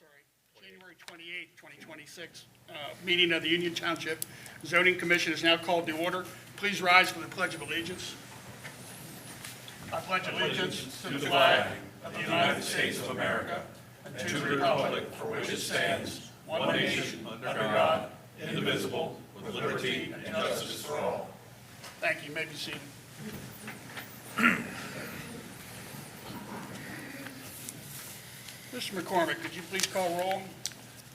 January 28th, 2026, meeting of the Union Township Zoning Commission is now called to order. Please rise for the Pledge of Allegiance. I pledge allegiance to the flag of the United States of America and to the republic for which it stands, one nation, under God, indivisible, with liberty and justice for all. Thank you. You may be seated. Mr. McCormick, could you please call roll?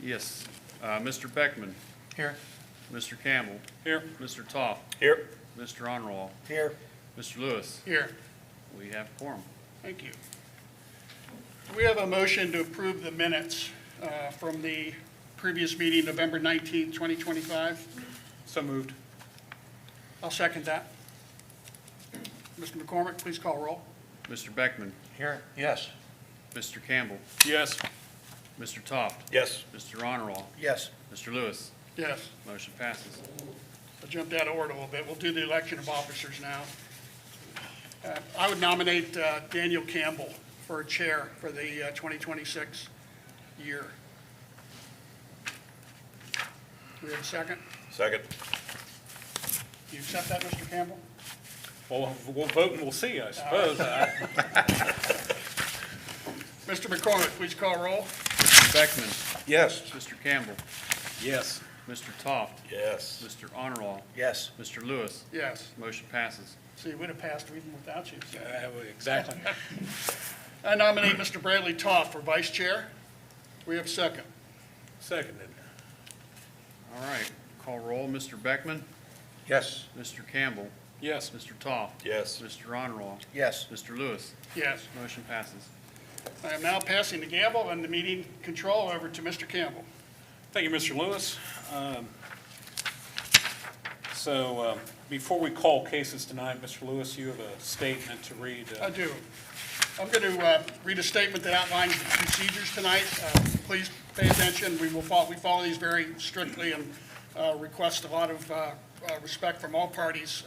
Yes. Mr. Beckman. Here. Mr. Campbell. Here. Mr. Toft. Here. Mr. Honorall. Here. Mr. Lewis. Here. We have quorum. Thank you. We have a motion to approve the minutes from the previous meeting, November 19th, 2025. So moved. I'll second that. Mr. McCormick, please call roll. Mr. Beckman. Here. Yes. Mr. Campbell. Yes. Mr. Toft. Yes. Mr. Honorall. Yes. Mr. Lewis. Yes. Motion passes. I jumped out of order a little bit. We'll do the election of officers now. I would nominate Daniel Campbell for chair for the 2026 year. Do we have a second? Second. Do you accept that, Mr. Campbell? Well, we'll vote and we'll see, I suppose. Mr. McCormick, please call roll. Mr. Beckman. Yes. Mr. Campbell. Yes. Mr. Toft. Yes. Mr. Honorall. Yes. Mr. Lewis. Yes. Motion passes. See, it would have passed even without you. So. Exactly. I nominate Mr. Bradley Toft for vice chair. We have a second. Seconded. All right. Call roll. Mr. Beckman. Yes. Mr. Campbell. Yes. Mr. Toft. Yes. Mr. Honorall. Yes. Mr. Lewis. Yes. Motion passes. I am now passing the gavel and the meeting control over to Mr. Campbell. Thank you, Mr. Lewis. Before we call cases tonight, Mr. Lewis, you have a statement to read. I do. I'm going to read a statement that outlines the procedures tonight. Please pay attention. We follow these very strictly and request a lot of respect from all parties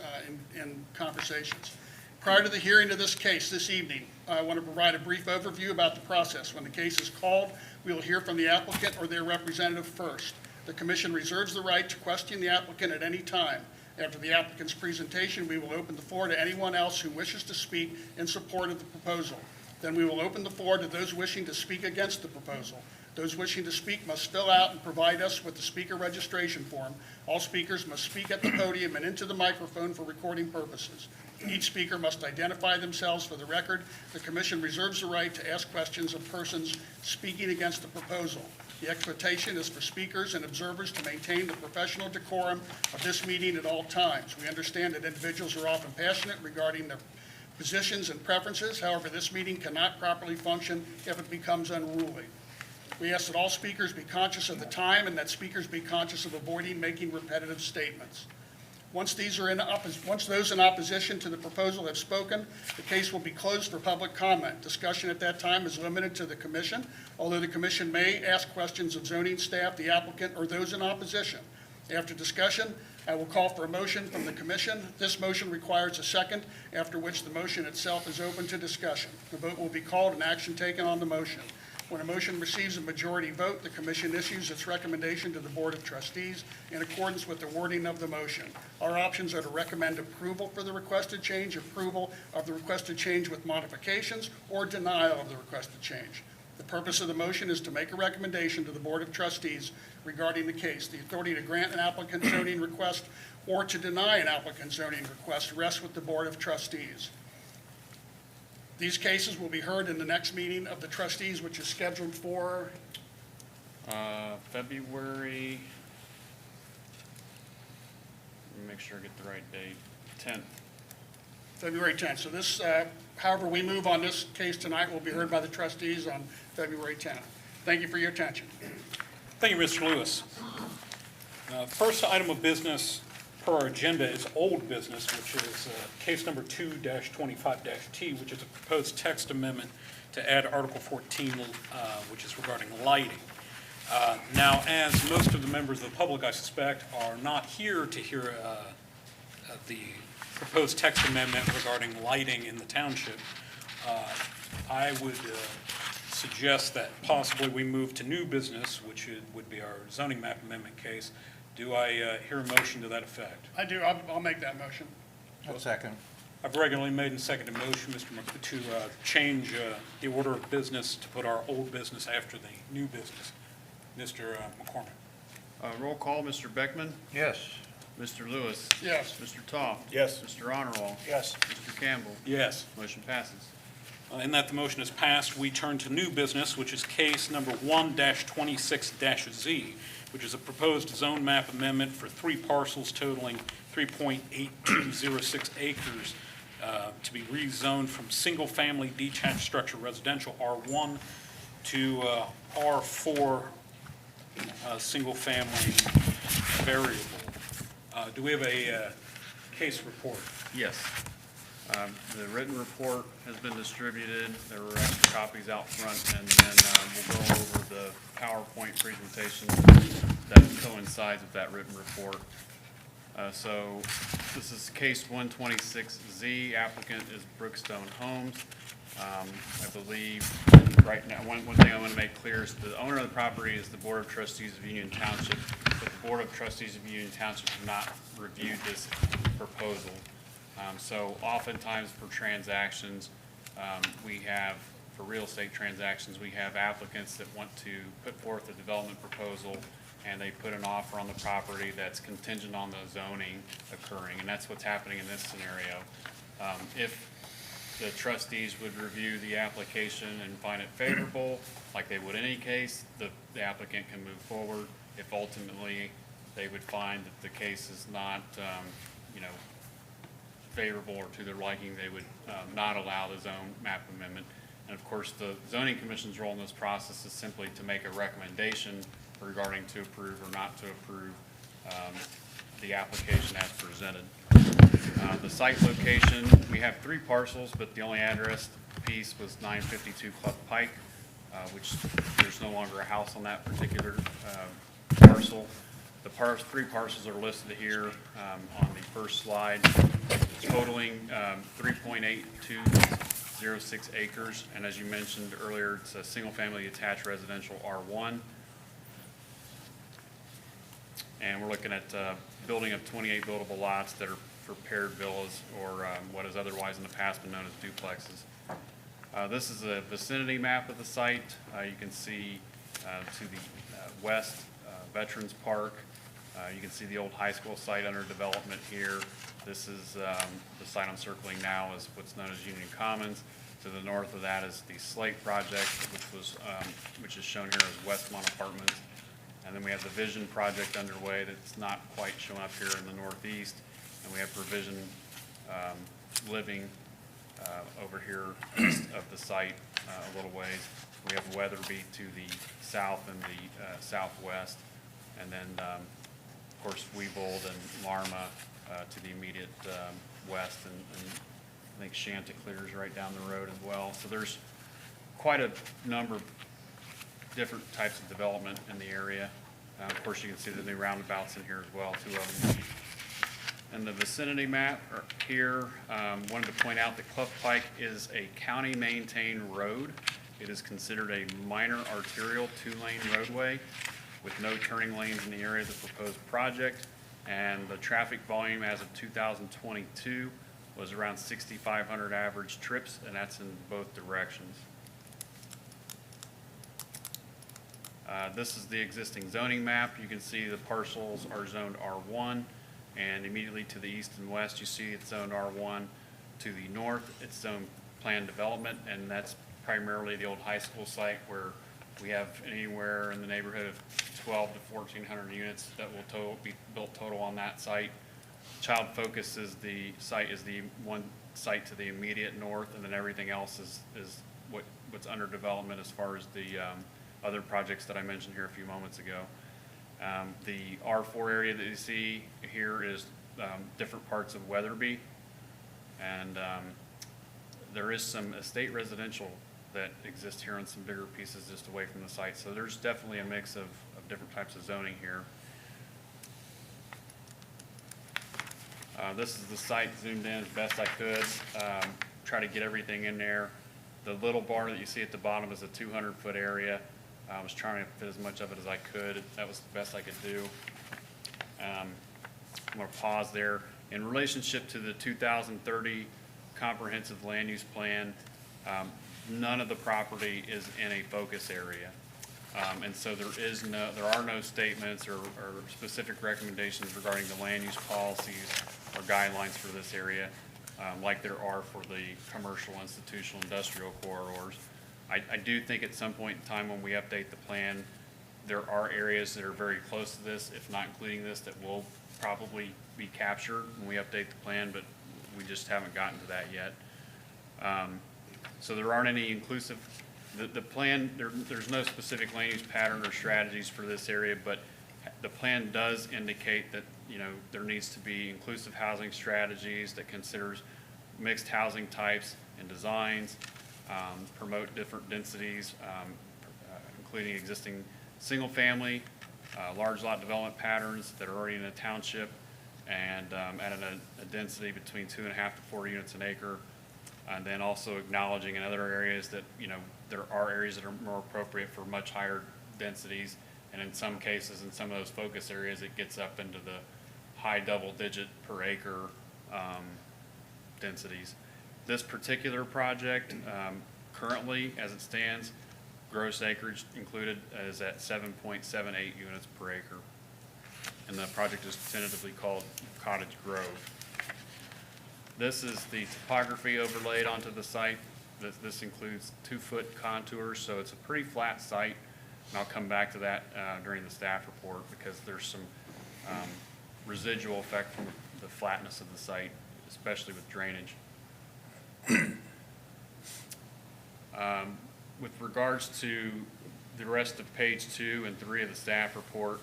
in conversations. Prior to the hearing of this case this evening, I want to provide a brief overview about the process. When the case is called, we will hear from the applicant or their representative first. The commission reserves the right to question the applicant at any time. After the applicant's presentation, we will open the floor to anyone else who wishes to speak in support of the proposal. Then we will open the floor to those wishing to speak against the proposal. Those wishing to speak must fill out and provide us with the speaker registration form. All speakers must speak at the podium and into the microphone for recording purposes. Each speaker must identify themselves for the record. The commission reserves the right to ask questions of persons speaking against the proposal. The expectation is for speakers and observers to maintain the professional decorum of this meeting at all times. We understand that individuals are often passionate regarding their positions and preferences. However, this meeting cannot properly function if it becomes unruly. We ask that all speakers be conscious of the time and that speakers be conscious of avoiding making repetitive statements. Once those in opposition to the proposal have spoken, the case will be closed for public comment. Discussion at that time is limited to the commission, although the commission may ask questions of zoning staff, the applicant, or those in opposition. After discussion, I will call for a motion from the commission. This motion requires a second, after which the motion itself is open to discussion. The vote will be called and action taken on the motion. When a motion receives a majority vote, the commission issues its recommendation to the Board of Trustees in accordance with the wording of the motion. Our options are to recommend approval for the requested change, approval of the requested change with modifications, or denial of the requested change. The purpose of the motion is to make a recommendation to the Board of Trustees regarding the case. The authority to grant an applicant zoning request or to deny an applicant zoning request rests with the Board of Trustees. These cases will be heard in the next meeting of the trustees, which is scheduled for February, let me make sure I get the right date, 10th. February 10th. So this, however we move on this case tonight, will be heard by the trustees on February 10th. Thank you for your attention. Thank you, Mr. Lewis. First item of business per our agenda is old business, which is case number 2-25-T, which is a proposed text amendment to add Article 14, which is regarding lighting. Now, as most of the members of the public, I suspect, are not here to hear the proposed text amendment regarding lighting in the township, I would suggest that possibly we move to new business, which would be our zoning map amendment case. Do I hear a motion to that effect? I do, I'll make that motion. I'll second. I've regularly made and seconded a motion, to change the order of business, to put our old business after the new business. Mr. McCormick? Roll call, Mr. Beckman, Yes. Mr. Lewis, Yes. Mr. Toth. Yes. Mr. Honorwall. Yes. Mr. Campbell. Yes. Motion passes. In that the motion is passed, we turn to new business, which is case number 1-26-Z, which is a proposed zone map amendment for 3 parcels totaling 3.8206 acres to be rezoned from single-family detached structure residential R1 to R4 single-family variable. Do we have a case report? Yes. The written report has been distributed. There were extra copies out front, and then we'll go over the PowerPoint presentation that coincides with that written report. So this is case 126Z. Applicant is Brookstone Homes. I believe right now, one thing I want to make clear is the owner of the property is the Board of Trustees of Union Township, but the Board of Trustees of Union Township have not reviewed this proposal. So oftentimes for transactions, for real estate transactions, we have applicants that want to put forth a development proposal, and they put an offer on the property that's contingent on the zoning occurring, and that's what's happening in this scenario. If the trustees would review the application and find it favorable, like they would in any case, the applicant can move forward. If ultimately they would find that the case is not, favorable or to their liking, they would not allow the zone map amendment. And of course, the zoning commission's role in this process is simply to make a recommendation regarding to approve or not to approve the application as presented. The site location, we have 3 parcels, but the only address piece was 952 Clough Pike, which there's no longer a house on that particular parcel. The 3 parcels are listed here on the first slide, totaling 3.8206 acres. And as you mentioned earlier, it's a single-family attached residential R1. And we're looking at building of 28 buildable lots that are for paired villas, or what has otherwise in the past been known as duplexes. This is a vicinity map of the site. You can see to the west, Veterans Park. You can see the old high school site under development here. This is the site I'm circling now is what's known as Union Commons. To the north of that is the Slate project, which is shown here as Westmont Apartments. And then we have the Vision project underway that's not quite showing up here in the northeast. And we have Provision Living over here east of the site a little ways. We have Weatherby to the south and the southwest. And then, of course, Weebold and Larma to the immediate west. And I think Chanticleer is right down the road as well. So there's quite a number of different types of development in the area. Of course, you can see the new roundabouts in here as well, 2 of them. And the vicinity map here, wanted to point out that Clough Pike is a county-maintained road. It is considered a minor arterial 2-lane roadway with no turning lanes in the area of the proposed project. And the traffic volume as of 2022 was around 6,500 average trips, and that's in both directions. This is the existing zoning map. You can see the parcels are zoned R1, and immediately to the east and west, you see it's zoned R1. To the north, it's zoned planned development, and that's primarily the old high school site where we have anywhere in the neighborhood of 12 to 1,400 units that will be built total on that site. Child Focus is the one site to the immediate north, and then everything else is what's under development as far as the other projects that I mentioned here a few moments ago. The R4 area that you see here is different parts of Weatherby, and there is some estate residential that exists here on some bigger pieces just away from the site. So there's definitely a mix of different types of zoning here. This is the site zoomed in as best I could. Try to get everything in there. The little bar that you see at the bottom is a 200-foot area. I was trying to fit as much of it as I could. That was the best I could do. I'm going to pause there. In relationship to the 2030 comprehensive land use plan, none of the property is in a focus area. And so there are no statements or specific recommendations regarding the land use policies or guidelines for this area, like there are for the commercial, institutional, industrial corridors. I do think at some point in time when we update the plan, there are areas that are very close to this, if not including this, that will probably be captured when we update the plan, but we just haven't gotten to that yet. So there aren't any inclusive, the plan, there's no specific land use pattern or strategies for this area, but the plan does indicate that, you know, there needs to be inclusive housing strategies that considers mixed housing types and designs, promote different densities, including existing single-family, large lot development patterns that are already in a township, and at a density between 2.5 to 4 units an acre. And then also acknowledging in other areas that, you know, there are areas that are more appropriate for much higher densities. And in some cases, in some of those focus areas, it gets up into the high double-digit per acre densities. This particular project, currently, as it stands, gross acreage included is at 7.78 units per acre. And the project is tentatively called Cottage Grove. This is the topography overlaid onto the site. This includes 2-foot contours, so it's a pretty flat site. And I'll come back to that during the staff report because there's some residual effect from the flatness of the site, especially with drainage. With regards to the rest of page 2 and 3 of the staff report,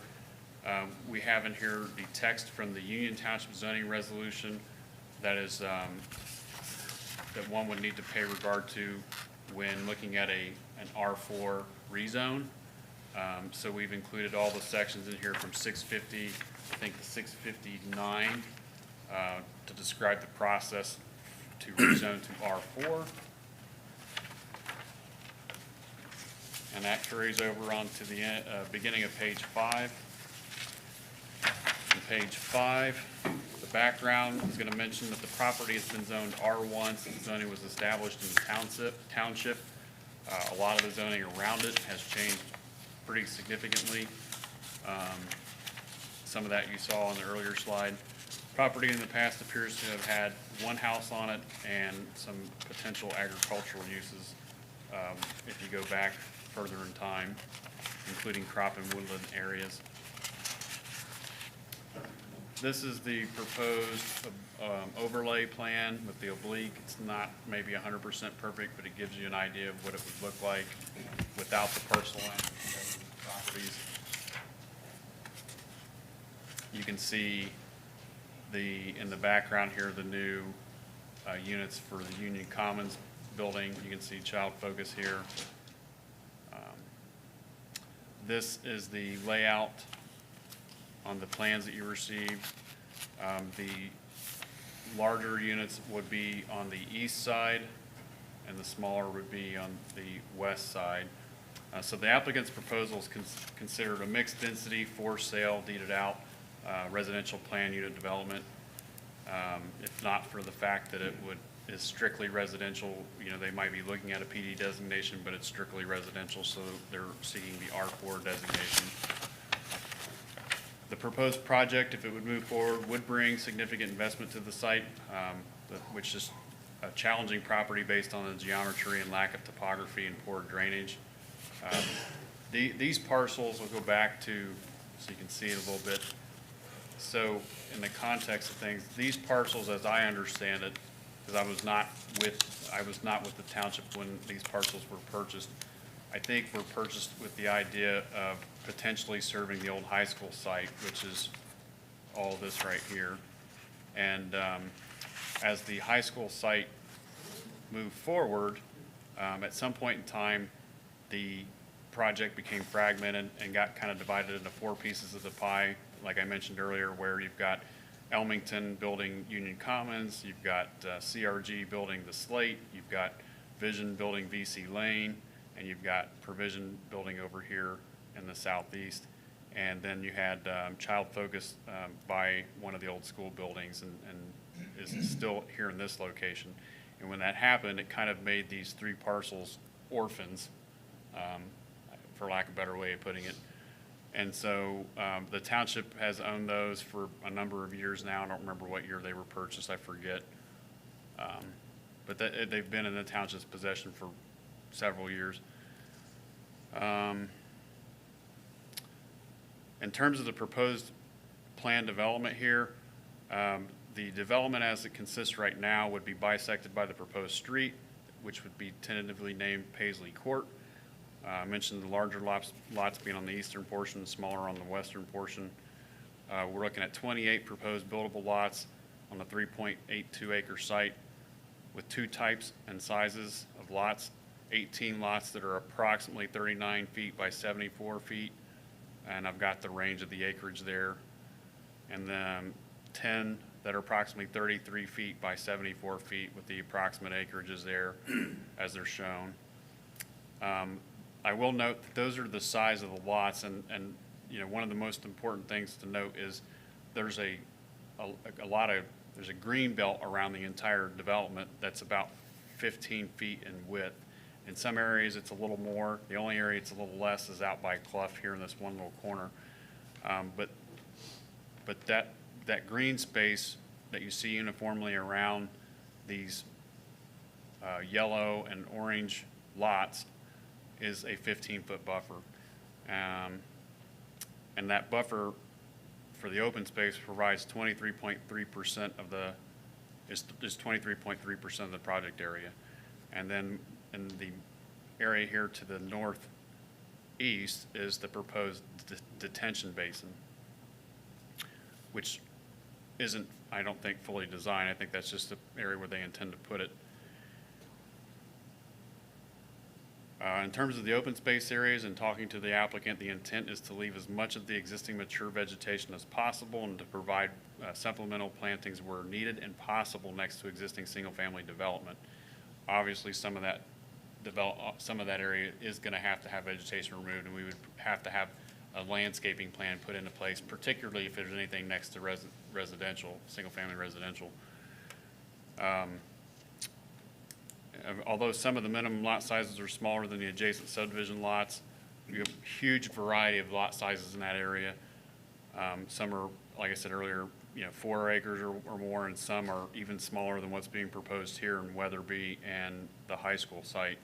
we have in here the text from the Union Township zoning resolution that is that one would need to pay regard to when looking at an R4 rezone. So we've included all the sections in here from 650, I think, to 659 to describe the process to rezone to R4. And that carries over onto the beginning of page 5. On page 5, the background is going to mention that the property has been zoned R1 since zoning was established in the township. A lot of the zoning around it has changed pretty significantly. Some of that you saw on the earlier slide. Property in the past appears to have had one house on it and some potential agricultural uses if you go back further in time, including crop and woodland areas. This is the proposed overlay plan with the oblique. It's not maybe 100% perfect, but it gives you an idea of what it would look like without the parcel lines and properties. You can see in the background here, the new units for the Union Commons building. You can see child focus here. This is the layout on the plans that you received. The larger units would be on the east side and the smaller would be on the west side. So the applicant's proposal is considered a mixed density for sale deeded out residential plan unit development. If not for the fact that it is strictly residential, you know, they might be looking at a PD designation, but it's strictly residential, so they're seeking the R4 designation. The proposed project, if it would move forward, would bring significant investment to the site, which is a challenging property based on the geometry and lack of topography and poor drainage. These parcels will go back to, so you can see it a little bit. So in the context of things, these parcels, as I understand it, because I was not with the township when these parcels were purchased, I think were purchased with the idea of potentially serving the old high school site, which is all this right here. And as the high school site moved forward, at some point in time, the project became fragmented and got kind of divided into 4 pieces of the pie, like I mentioned earlier, where you've got Elmington building Union Commons, you've got CRG building the Slate, you've got Vision Building VC Lane, and you've got Provision Building over here in the southeast. And then you had Child Focus by one of the old school buildings and is still here in this location. And when that happened, it kind of made these three parcels orphans, for lack of a better way of putting it. And so the township has owned those for a number of years now. I don't remember what year they were purchased, I forget. But they've been in the township's possession for several years. In terms of the proposed plan development here, the development as it consists right now would be bisected by the proposed street, which would be tentatively named Paisley Court. I mentioned the larger lots being on the eastern portion, the smaller on the western portion. We're looking at 28 proposed buildable lots on the 3.82 acre site with two types and sizes of lots, 18 lots that are approximately 39 feet by 74 feet, and I've got the range of the acreage there, and then 10 that are approximately 33 feet by 74 feet with the approximate acreages there as they're shown. I will note that those are the size of the lots, and you know, one of the most important things to note is there's a green belt around the entire development that's about 15 feet in width. In some areas, it's a little more. The only area it's a little less is out by Clough here in this one little corner. But that green space that you see uniformly around these yellow and orange lots is a 15-foot buffer. And that buffer for the open space provides 23.3% of the, is 23.3% of the project area. And then in the area here to the northeast is the proposed detention basin, which isn't, I don't think, fully designed. I think that's just the area where they intend to put it. In terms of the open space areas and talking to the applicant, the intent is to leave as much of the existing mature vegetation as possible and to provide supplemental plantings where needed and possible next to existing single-family development. Obviously, some of that area is going to have vegetation removed, and we would have to have a landscaping plan put into place, particularly if there's anything next to residential, single-family residential. Although some of the minimum lot sizes are smaller than the adjacent subdivision lots, you have a huge variety of lot sizes in that area. Some are, like I said earlier, 4 acres or more, and some are even smaller than what's being proposed here in Weatherby and the high school site.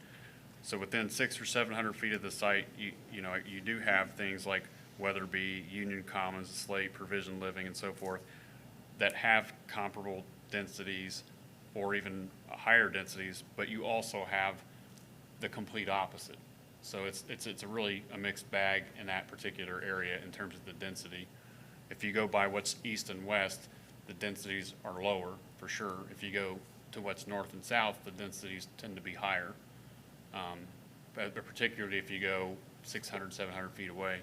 So within 600 or 700 feet of the site, you do have things like Weatherby, Union Commons, Slate, Provision Living, and so forth that have comparable densities or even higher densities, but you also have the complete opposite. So it's really a mixed bag in that particular area in terms of the density. If you go by what's east and west, the densities are lower for sure. If you go to what's north and south, the densities tend to be higher, but particularly if you go 600, 700 feet away.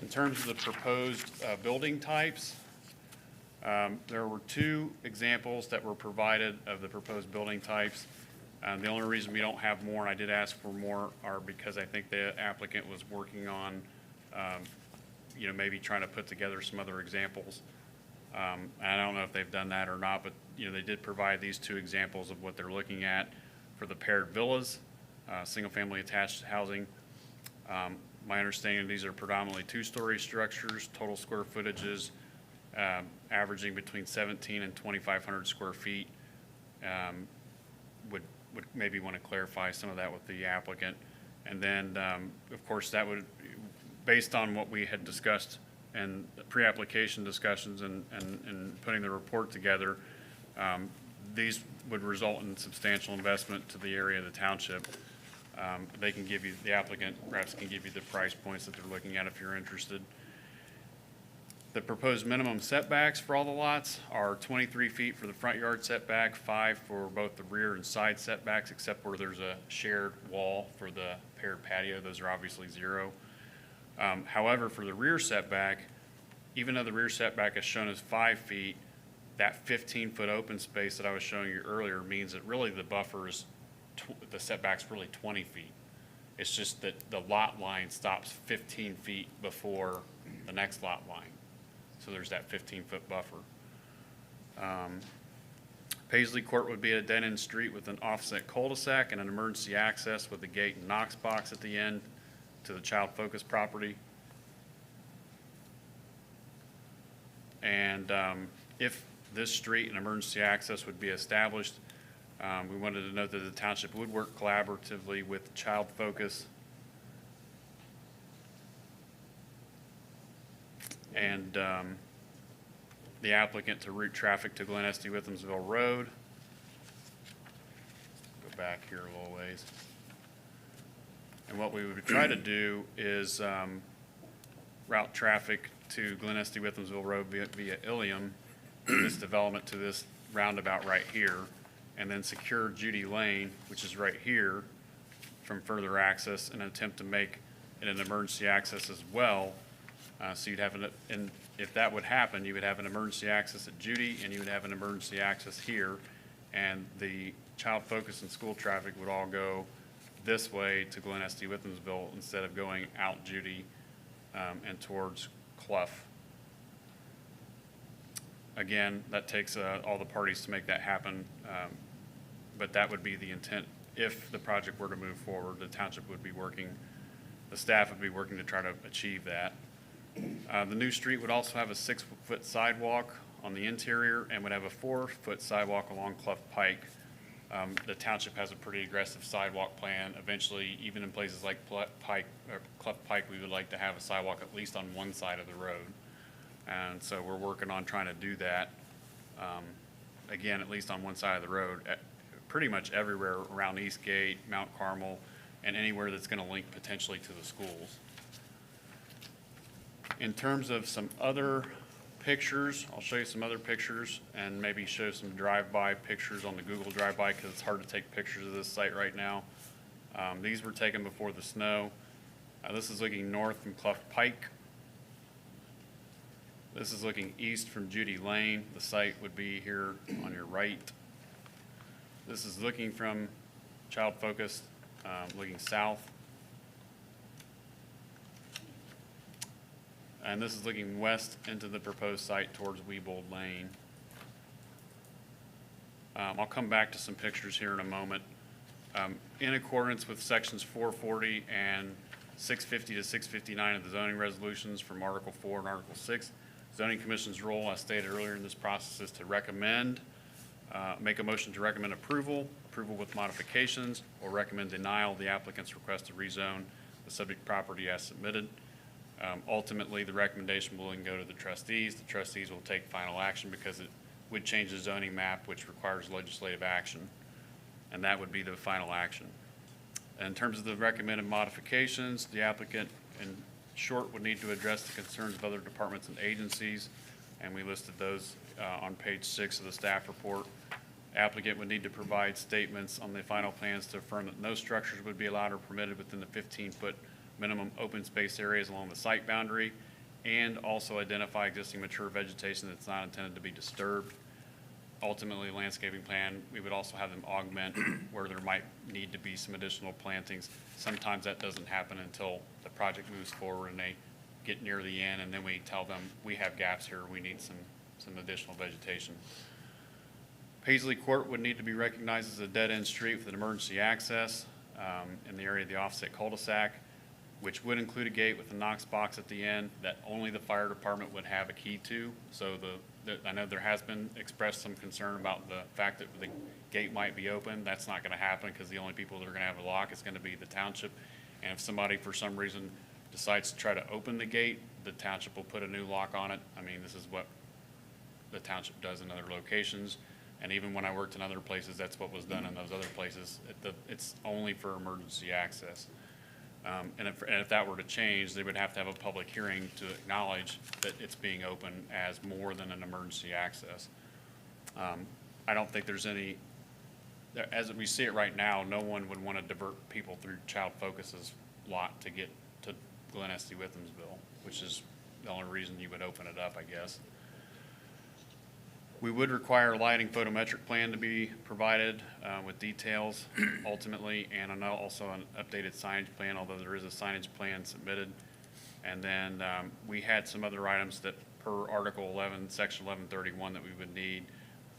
In terms of the proposed building types, there were 2 examples that were provided of the proposed building types. The only reason we don't have more, and I did ask for more, are because I think the applicant was working on, maybe trying to put together some other examples. And I don't know if they've done that or not, but they did provide these 2 examples of what they're looking at for the paired villas, single-family attached housing. My understanding, these are predominantly 2-story structures, total square footages averaging between 17 and 2,500 square feet. Would maybe want to clarify some of that with the applicant. And then, of course, that would, based on what we had discussed and pre-application discussions and putting the report together, these would result in substantial investment to the area of the township. They can give you, the applicant perhaps can give you the price points that they're looking at if you're interested. The proposed minimum setbacks for all the lots are 23 feet for the front yard setback, 5 for both the rear and side setbacks, except where there's a shared wall for the paired patio. Those are obviously 0. However, for the rear setback, even though the rear setback is shown as 5 feet, that 15-foot open space that I was showing you earlier means that really the buffer is, the setback's really 20 feet. It's just that the lot line stops 15 feet before the next lot line. So there's that 15-foot buffer. Paisley Court would be a dead-end street with an offset cul-de-sac and an emergency access with a gate and Knox box at the end to the child focus property. And if this street and emergency access would be established, we wanted to note that the township would work collaboratively with child focus and the applicant to route traffic to Glen Estee Withamsville Road. Go back here a little ways. And what we would try to do is route traffic to Glen Estee Withamsville Road via Ilium, this development to this roundabout right here, and then secure Judy Lane, which is right here, from further access in an attempt to make it an emergency access as well. So you'd have and if that would happen, you would have an emergency access at Judy, and you would have an emergency access here, and the child focus and school traffic would all go this way to Glen Estee Withamsville instead of going out Judy and towards Clough. Again, that takes all the parties to make that happen, but that would be the intent. If the project were to move forward, the township would be working, the staff would be working to try to achieve that. The new street would also have a 6-foot sidewalk on the interior and would have a 4-foot sidewalk along Clough Pike. The township has a pretty aggressive sidewalk plan. Eventually, even in places like Clough Pike, we would like to have a sidewalk at least on one side of the road. And so we're working on trying to do that, again, at least on one side of the road, pretty much everywhere around Eastgate, Mount Carmel, and anywhere that's going to link potentially to the schools. In terms of some other pictures, I'll show you some other pictures and maybe show some drive-by pictures on the Google drive-by because it's hard to take pictures of this site right now. These were taken before the snow. This is looking north from Clough Pike. This is looking east from Judy Lane. The site would be here on your right. This is looking from Child Focus, looking south. And this is looking west into the proposed site towards Weebold Lane. I'll come back to some pictures here in a moment. In accordance with sections 440 and 650 to 659 of the zoning resolutions from Article 4 and Article 6, Zoning Commission's role, as stated earlier in this process, is to recommend, make a motion to recommend approval with modifications, or recommend denial of the applicant's request to rezone the subject property as submitted. Ultimately, the recommendation will then go to the trustees. The trustees will take final action because it would change the zoning map, which requires legislative action, and that would be the final action. In terms of the recommended modifications, the applicant, in short, would need to address the concerns of other departments and agencies, and we listed those on page 6 of the staff report. Applicant would need to provide statements on the final plans to affirm that no structures would be allowed or permitted within the 15-foot minimum open space areas along the site boundary, and also identify existing mature vegetation that's not intended to be disturbed. Ultimately, landscaping plan, we would also have them augment where there might need to be some additional plantings. Sometimes that doesn't happen until the project moves forward and they get near the end, and then we tell them we have gaps here, we need some additional vegetation. Paisley Court would need to be recognized as a dead-end street with an emergency access in the area of the offset cul-de-sac, which would include a gate with a Knox box at the end that only the fire department would have a key to. So I know there has been expressed some concern about the fact that the gate might be open. That's not going to happen because the only people that are going to have a lock is going to be the township. And if somebody for some reason decides to try to open the gate, the township will put a new lock on it. I mean, this is what the township does in other locations. And even when I worked in other places, that's what was done in those other places. It's only for emergency access. And if that were to change, they would have to have a public hearing to acknowledge that it's being open as more than an emergency access. I don't think there's any, as we see it right now, no one would want to divert people through Child Focus's lot to get to Glen Estee Withamsville, which is the only reason you would open it up, I guess. We would require a lighting photometric plan to be provided with details ultimately, and also an updated signage plan, although there is a signage plan submitted. And then we had some other items that per Article 11, Section 1131, that we would need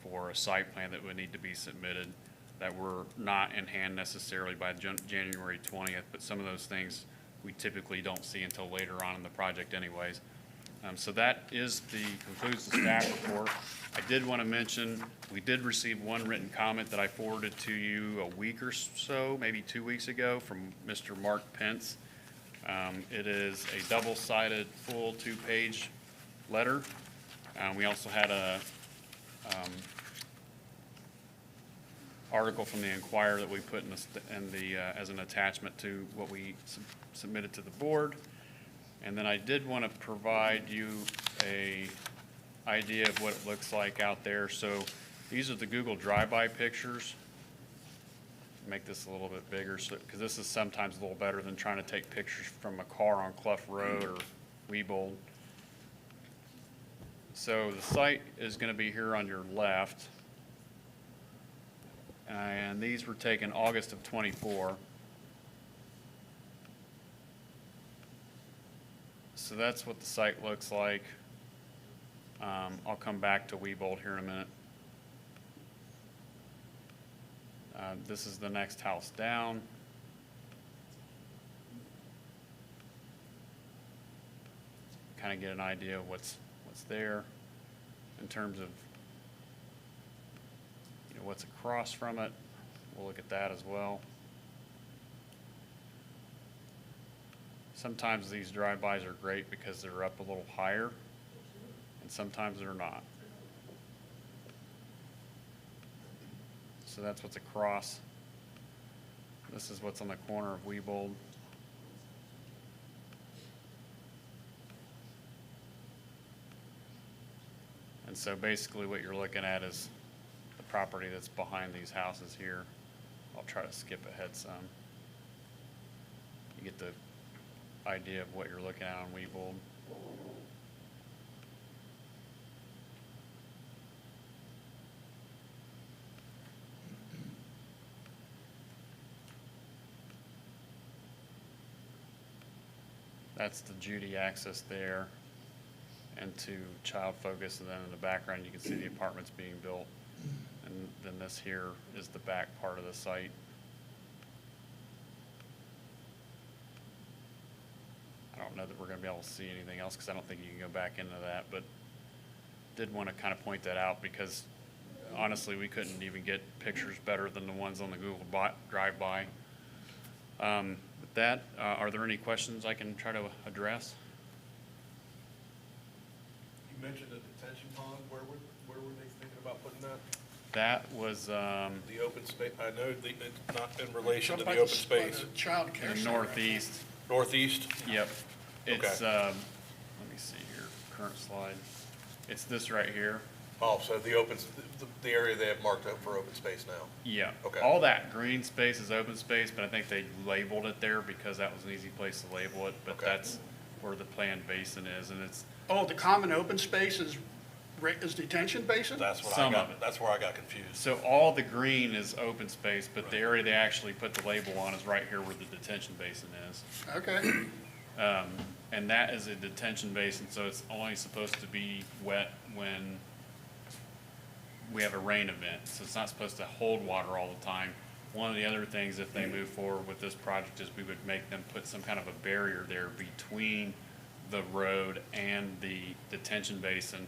for a site plan that would need to be submitted that were not in hand necessarily by January 20th, but some of those things we typically don't see until later on in the project anyways. So that concludes the staff report. I did want to mention, we did receive one written comment that I forwarded to you a week or so, maybe 2 weeks ago, from Mr. Mark Pence. It is a double-sided, full 2-page letter. We also had a article from the Enquirer that we put as an attachment to what we submitted to the board. And then I did want to provide you a idea of what it looks like out there. So these are the Google drive-by pictures. Make this a little bit bigger, because this is sometimes a little better than trying to take pictures from a car on Clough Road or Weebold. So the site is going to be here on your left. And these were taken August of '24. So that's what the site looks like. I'll come back to Weebold here in a minute. This is the next house down. Kind of get an idea of what's there in terms of what's across from it. We'll look at that as well. Sometimes these drive-bys are great because they're up a little higher, and sometimes they're not. So that's what's across. This is what's on the corner of Weebold. And so basically what you're looking at is the property that's behind these houses here. I'll try to skip ahead some. You get the idea of what you're looking at on Weebold. That's the Judy access there and to Child Focus, and then in the background you can see the apartments being built. And then this here is the back part of the site. I don't know that we're going to be able to see anything else because I don't think you can go back into that, but did want to kind of point that out because honestly we couldn't even get pictures better than the ones on the Google Drive-By. With that, are there any questions I can try to address? You mentioned a detention pond. Where were they thinking about putting that? That was The open space, I know it's not in relation to Up by the open by space. the child care in the center. northeast. Northeast? Yep. It's, Okay. let me see here, current slide. It's this right here. Oh, so the area they have marked up for open space now? Yeah. Okay. All that green space is open space, but I think they labeled it there because that was an easy place to label it. But Okay. that's where the planned basin is, and it's, Oh, the common open space is detention basin? That's what Some of it. that's where I got confused. so all the green is open space, but the area they actually put the label on is right here where the detention basin is. Okay, And that is a detention basin, so it's only supposed to be wet when we have a rain event. So it's not supposed to hold water all the time. One of the other things, if they move forward with this project, is we would make them put some kind of a barrier there between the road and the detention basin.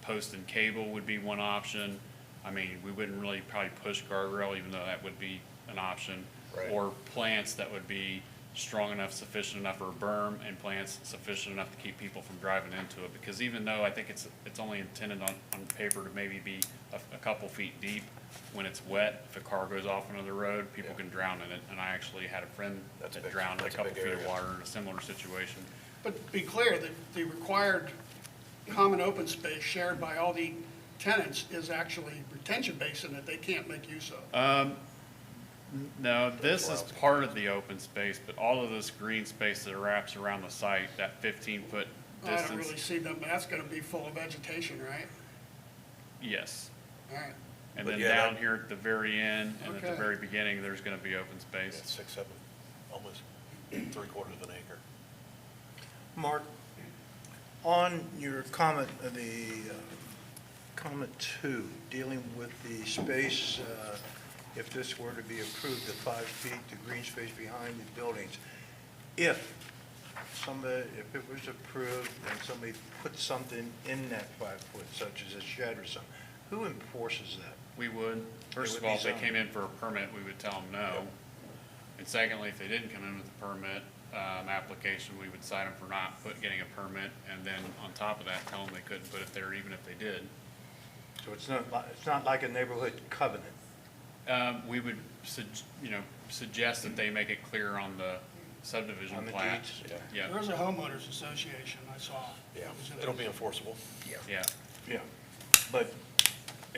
Post and cable would be one option. I mean, we wouldn't really probably push guardrail, even though that would be an option. Right. Or plants that would be strong enough, sufficient enough, or berm and plants sufficient enough to keep people from driving into it. Because even though I think it's only intended on paper to maybe be a couple feet deep, when it's wet, if a car goes off into the road, people Yeah. can drown in it. And I actually had a friend That's that big. drowned in a That's a couple big feet of area. water in a similar situation. but be clear, the required common open space shared by all the tenants is actually retention basin that they can't make use of. No, this is part of the open space, but all of this green space that wraps around the site, that 15-foot I don't really distance. see them, that's gonna be full of vegetation, right? Yes. All right. And But then yeah, down that- here at the very end and at the Okay. very beginning, there's gonna be open Yeah, space. 6, 7, almost 3/4 of an acre. Mark, on your comment, comment 2, dealing with the space, if this were to be approved, the 5 feet, the green space behind the buildings, if if it was approved and somebody put something in that 5 foot, such as a shed or something, who enforces that? We would, first would of be all, if they zoned. came in for a permit, we would tell them no. And secondly, if they didn't come in with a permit, application, we would cite them for not getting a permit, and then on top of that, tell them they couldn't put it there even if they did. So it's not like a neighborhood covenant? We would, suggest that they make it clear on the subdivision On the plat. deeds? Yeah, There's a homeowners association I saw. Yeah, That was in it'll there. be enforceable. yeah. Yeah, but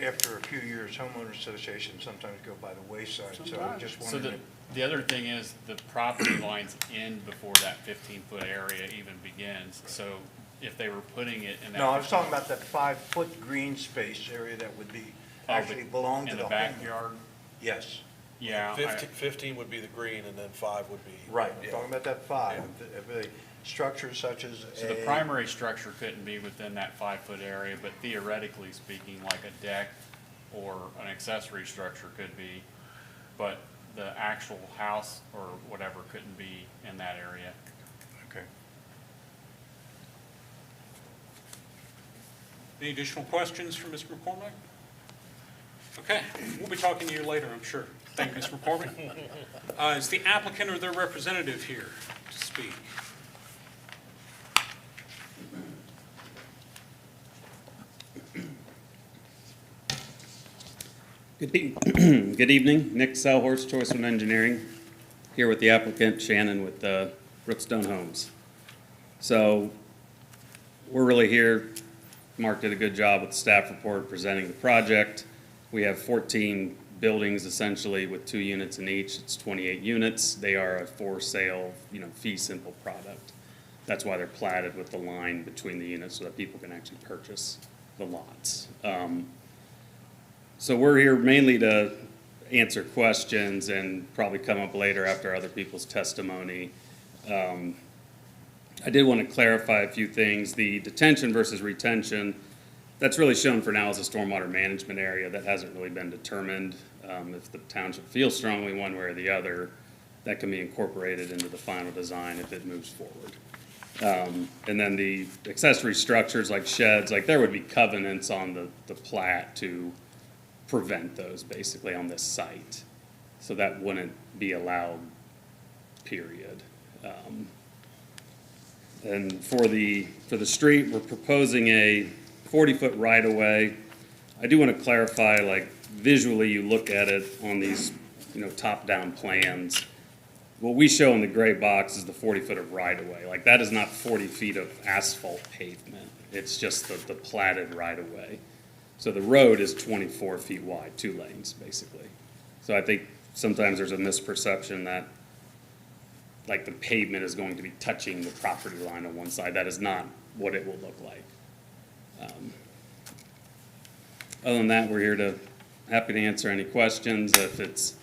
after a few years, homeowner associations sometimes go by the wayside, so I Sometimes. just So wanted the other thing is the property lines end before that 15-foot area even begins. So if they were putting it in that. No, I was talking about that 5-foot green space area that would be, actually belong to In the the homeowner. backyard, Yes, yeah. 15 would be the green, and then 5 would be. right, I'm Yeah. talking about that 5. If a structure such as So the primary structure couldn't be within that 5-foot area, but theoretically speaking, like a deck or an accessory structure could be, but the actual house or whatever couldn't be in that area. Okay. Any additional questions for Mr. McCormick? Okay, we'll be talking to you later, I'm sure. Thank you, Mr. McCormick. Is the applicant or their representative here to speak? Good evening, Nick Selhorst, Choicewood Engineering, here with the applicant Shannon with Brookstone Homes. So we're really here, Mark did a good job with the staff report presenting the project. We have 14 buildings essentially with 2 units in each, it's 28 units. They are a for sale, fee simple product. That's why they're platted with the line between the units so that people can actually purchase the lots. So we're here mainly to answer questions and probably come up later after other people's testimony. I did want to clarify a few things. The detention versus retention, that's really shown for now as a stormwater management area. That hasn't really been determined. If the township feels strongly one way or the other, that can be incorporated into the final design if it moves forward. And then the accessory structures like sheds, there would be covenants on the plat to prevent those basically on this site. So that wouldn't be allowed, period. And for the street, we're proposing a 40-foot right-of-way. I do want to clarify, visually you look at it on these, top-down plans. What we show in the gray box is the 40-foot of right-of-way. That is not 40 feet of asphalt pavement. It's just the platted right-of-way. So the road is 24 feet wide, 2 lanes, basically. So I think sometimes there's a misperception that, the pavement is going to be touching the property line on one side. That is not what it will look like. Other than that, we're here happy to answer any questions. If it's,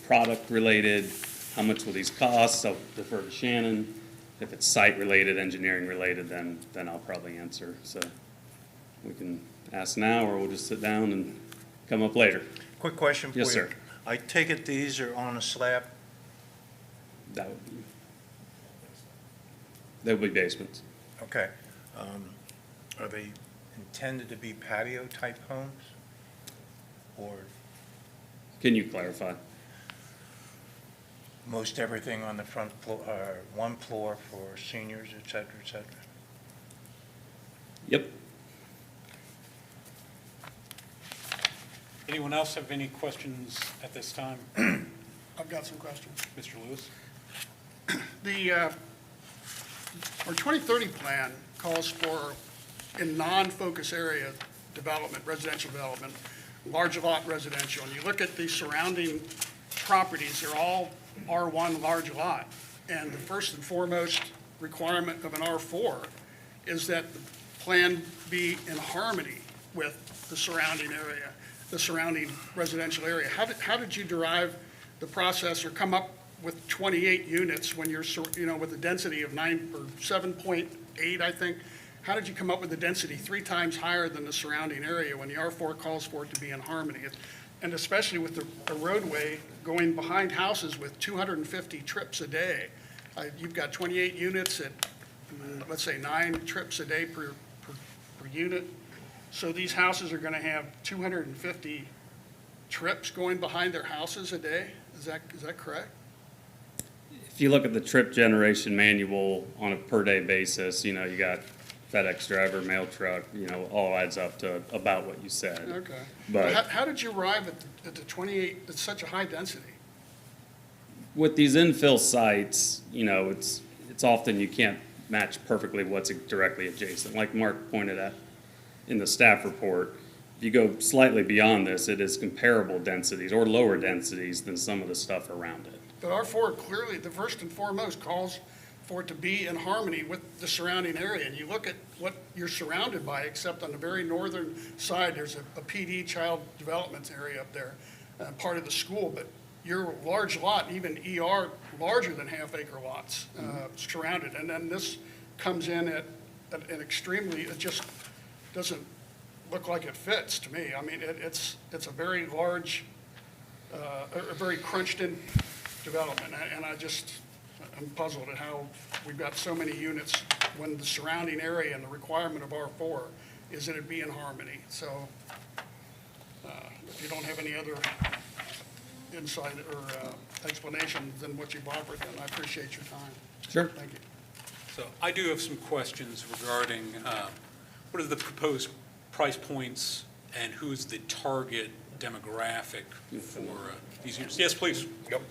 product related, how much will these cost? I'll defer to Shannon. If it's site related, engineering related, then I'll probably answer. So we can ask now, or we'll just sit down and come up later. Quick question for you. Yes, sir. I take it these are on a slab? That would be basements. Okay. Are they intended to be patio-type homes? Or Can you clarify? most everything on the front floor, one floor for seniors, et cetera, et cetera? Yep. Anyone else have any questions at this time? I've got some questions. Mr. Lewis? Our 2030 plan calls for, in non-focus area development, residential development, large lot residential, and you look at the surrounding properties, they're all R1 large lot. And the first and foremost requirement of an R4 is that the plan be in harmony with the surrounding area, the surrounding residential area. How did you derive the process or come up with 28 units when you're, with a density of 7.8, I think? How did you come up with a density 3 times higher than the surrounding area when the R4 calls for it to be in harmony? And especially with the roadway going behind houses with 250 trips a day. You've got 28 units at, let's say, 9 trips a day per unit. So these houses are going to have 250 trips going behind their houses a day? Is that correct? If you look at the trip generation manual on a per-day basis, you got FedEx driver, mail truck, all adds up to about what you said. Okay. But- How did you arrive at the 28, it's such a high density? With these infill sites, it's often you can't match perfectly what's directly adjacent. Like Mark pointed at in the staff report, if you go slightly beyond this, it is comparable densities or lower densities than some of the stuff around it. But R4 clearly, the first and foremost, calls for it to be in harmony with the surrounding area. And you look at what you're surrounded by, except on the very northern side, there's a PD child development area up there, part of the school. But your large lot, even ER, larger than half-acre lots, surrounded. And then this comes in at an extremely, it just doesn't look like it fits to me. I mean, it's a very large, a very crunched-in development. And I'm puzzled at how we've got so many units when the surrounding area and the requirement of R4 is that it be in harmony. So if you don't have any other insight or explanation than what you've offered, then I appreciate your time. Sure. Thank you. So I do have some questions regarding what are the proposed price points and who's the target demographic for these units? Yes, please. Yep.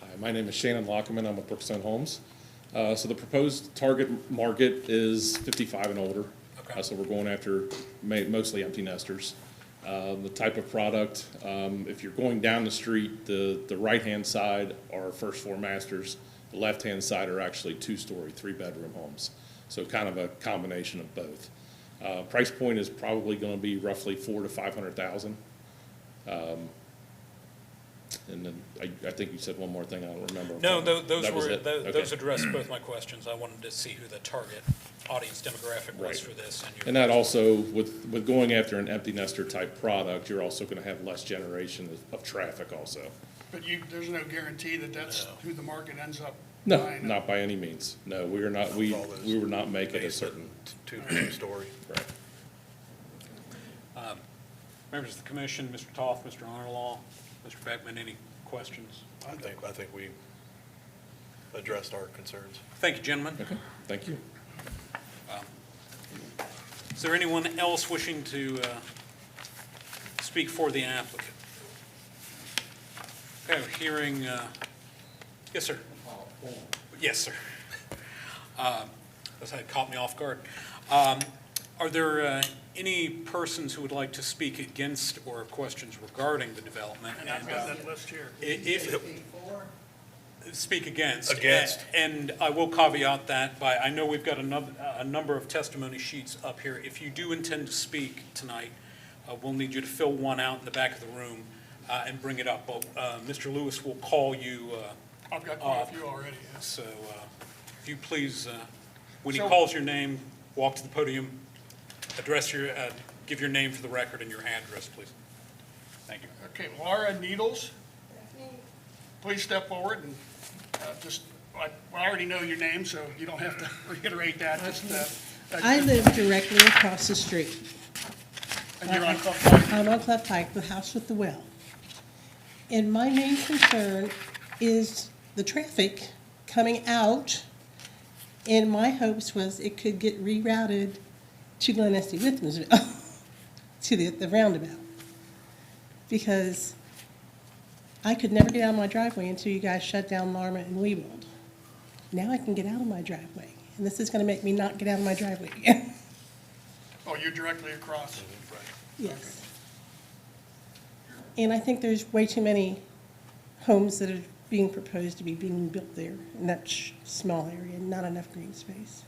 Hi, my name is Shannon Lockerman. I'm with Brookstone Homes. So the proposed target market is 55 and older. Okay. So we're going after mostly empty nesters. The type of product, if you're going down the street, the right-hand side are first floor masters. The left-hand side are actually 2-story, 3-bedroom homes. So kind of a combination of both. Price point is probably going to be roughly $400,000 to $500,000. And then I think you said one more thing. I don't remember. No, those That was were, it? those Okay. addressed both my questions. I wanted to see who the target audience demographic was Right. for this. And that also, with going after an empty nester type product, you're also going to have less generation of traffic also. But there's no guarantee that that's who the market ends up No, buying. not by any means. No, we are not, we would not make it a certain. Two-story. Right. Members of the commission, Mr. Toth, Mr. Honorlaw, Mr. Beckman, any questions? I think we addressed our concerns. Thank you, gentlemen. Okay, thank you. Is there anyone else wishing to speak for the applicant? Okay, we're hearing, yes, sir. Yes, sir. That caught me off guard. Are there any persons who would like to speak against or have questions regarding the development? And I've got that list here. If, speak against. Against. And I will caveat that by, I know we've got a number of testimony sheets up here. If you do intend to speak tonight, we'll need you to fill one out in the back of the room and bring it up. But Mr. Lewis will call you. I've got quite a few already, yes. So if you please, when he So- calls your name, walk to the podium, address your, give your name for the record and your address, please. Thank you. Okay, Laura Needles, please step forward and I already know your name, so you don't have to reiterate that. I live directly across the street. And you're on Club Pike. I'm on Cleft Pike, the house with the well. And my main concern is the traffic coming out. And my hopes was it could get rerouted to Glen Estee Withensville, to the roundabout. Because I could never get out of my driveway until you guys shut down Larma and Weebold. Now I can get out of my driveway, and this is gonna make me not get out of my driveway again. Oh, you're directly across. Yes. And I think there's way too many homes that are being proposed to be being built there in that small area, not enough green space.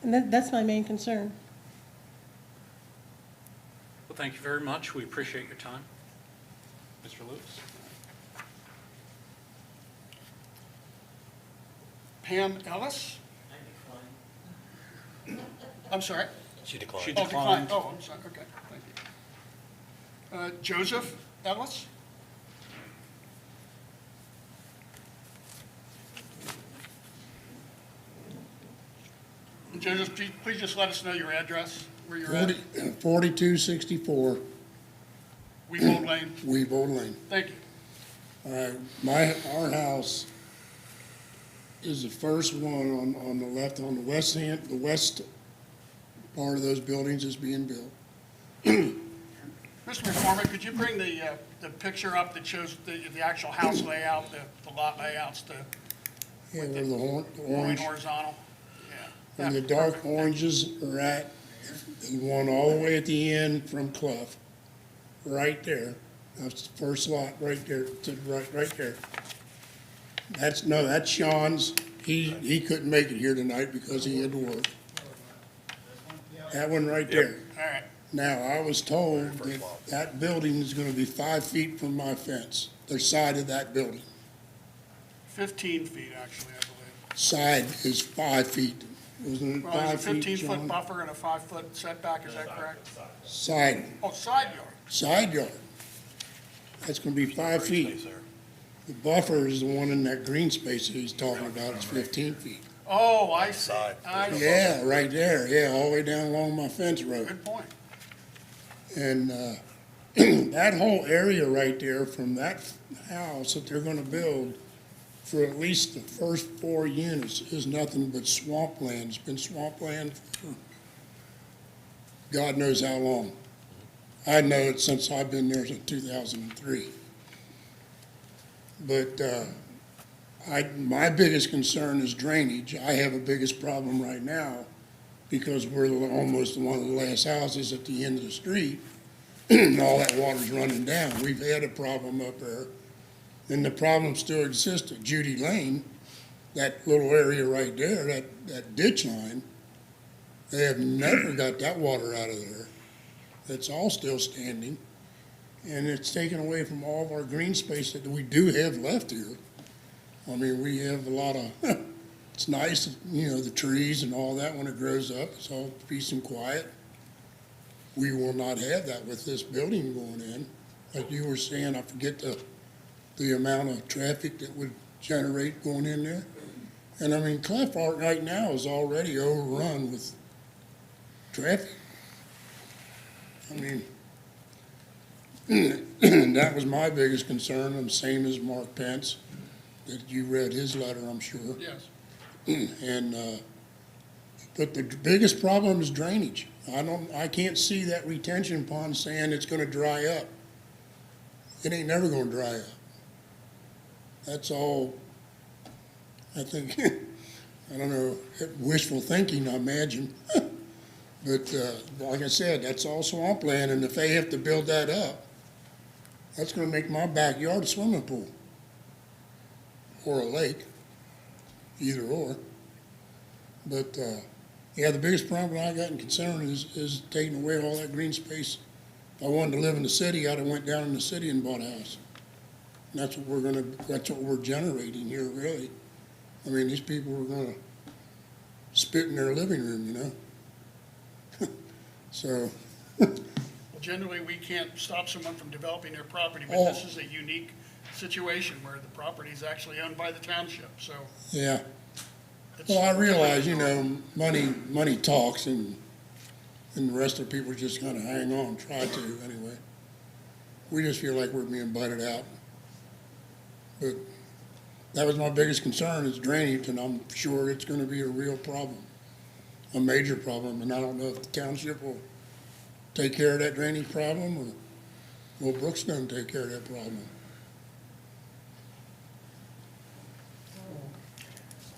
And that's my main concern. Well, thank you very much. We appreciate your time. Mr. Lewis? Pam Ellis? I'm sorry? She declined. She Oh, declined. Oh, I'm sorry, okay, thank you. Joseph Ellis? Joseph, please just let us know your address, where you're at. 4264 Weebold Lane, Weebold Lane. thank you. All right, our house is the first one on the left, on the west hand, the west part of those buildings is being built. Mr. McCormick, could you bring the picture up that shows the actual house layout, the lot layouts, the Yeah, where the going orange, horizontal? Yeah. where the dark oranges are at, the one all the way at the end from Clough, right there. That's the first lot, right there, right there. That's Sean's. He couldn't make it here tonight because he had to work. That one right there. All right, Now, I was told that that building is gonna be 5 feet from my fence, the side of that building. 15 feet, actually, I believe. Side is 5 feet. Wasn't it Well, there's a 5 feet, 15-foot Sean? buffer and a 5-foot setback, is that correct? Side, Oh, side yard. side yard. That's gonna be 5 feet. The buffer is the one in that green space that he's talking about, it's 15 feet. Oh, I see. Side. I see. Yeah, right there, yeah, all the way down along my fence road. Good point. And that whole area right there from that house that they're gonna build for at least the first 4 units is nothing but swampland. It's been swampland for God knows how long. I know it since I've been there since 2003. But my biggest concern is drainage. I have a biggest problem right now because we're almost one of the last houses at the end of the street, and all that water's running down. We've had a problem up there, and the problem still exists at Judy Lane, that little area right there, that ditch line. They have never got that water out of there. It's all still standing, and it's taken away from all of our green space that we do have left here. I mean, we have a lot of, it's nice, you know, the trees and all that when it grows up, it's all peace and quiet. We will not have that with this building going in. Like you were saying, I forget the amount of traffic that would generate going in there. And I mean, Clough Park right now is already overrun with traffic. I mean, that was my biggest concern, and same as Mark Pence, that you read his letter, I'm sure. Yes. And, but the biggest problem is drainage. I can't see that retention pond saying it's gonna dry up. It ain't never gonna dry up. That's all, I think, I don't know, wishful thinking, I imagine. But, like I said, that's all swampland, and if they have to build that up, that's gonna make my backyard a swimming pool. Or a lake, either or. But, yeah, the biggest problem I got in concern is taking away all that green space. If I wanted to live in the city, I'd have went down in the city and bought a house. And that's what we're generating here, really. I mean, these people are gonna spit in their living room, you know? So, Well, generally, we can't stop someone from developing their property, but this is a unique situation where the property is actually owned by the township, so. yeah. it's- Well, I realize, you know, money talks, and the rest of the people just kind of hang on, try to, anyway. We just feel like we're being butted out. But that was my biggest concern, is drainage, and I'm sure it's gonna be a real problem, a major problem, and I don't know if the township will take care of that drainage problem, or will Brookstone take care of that problem?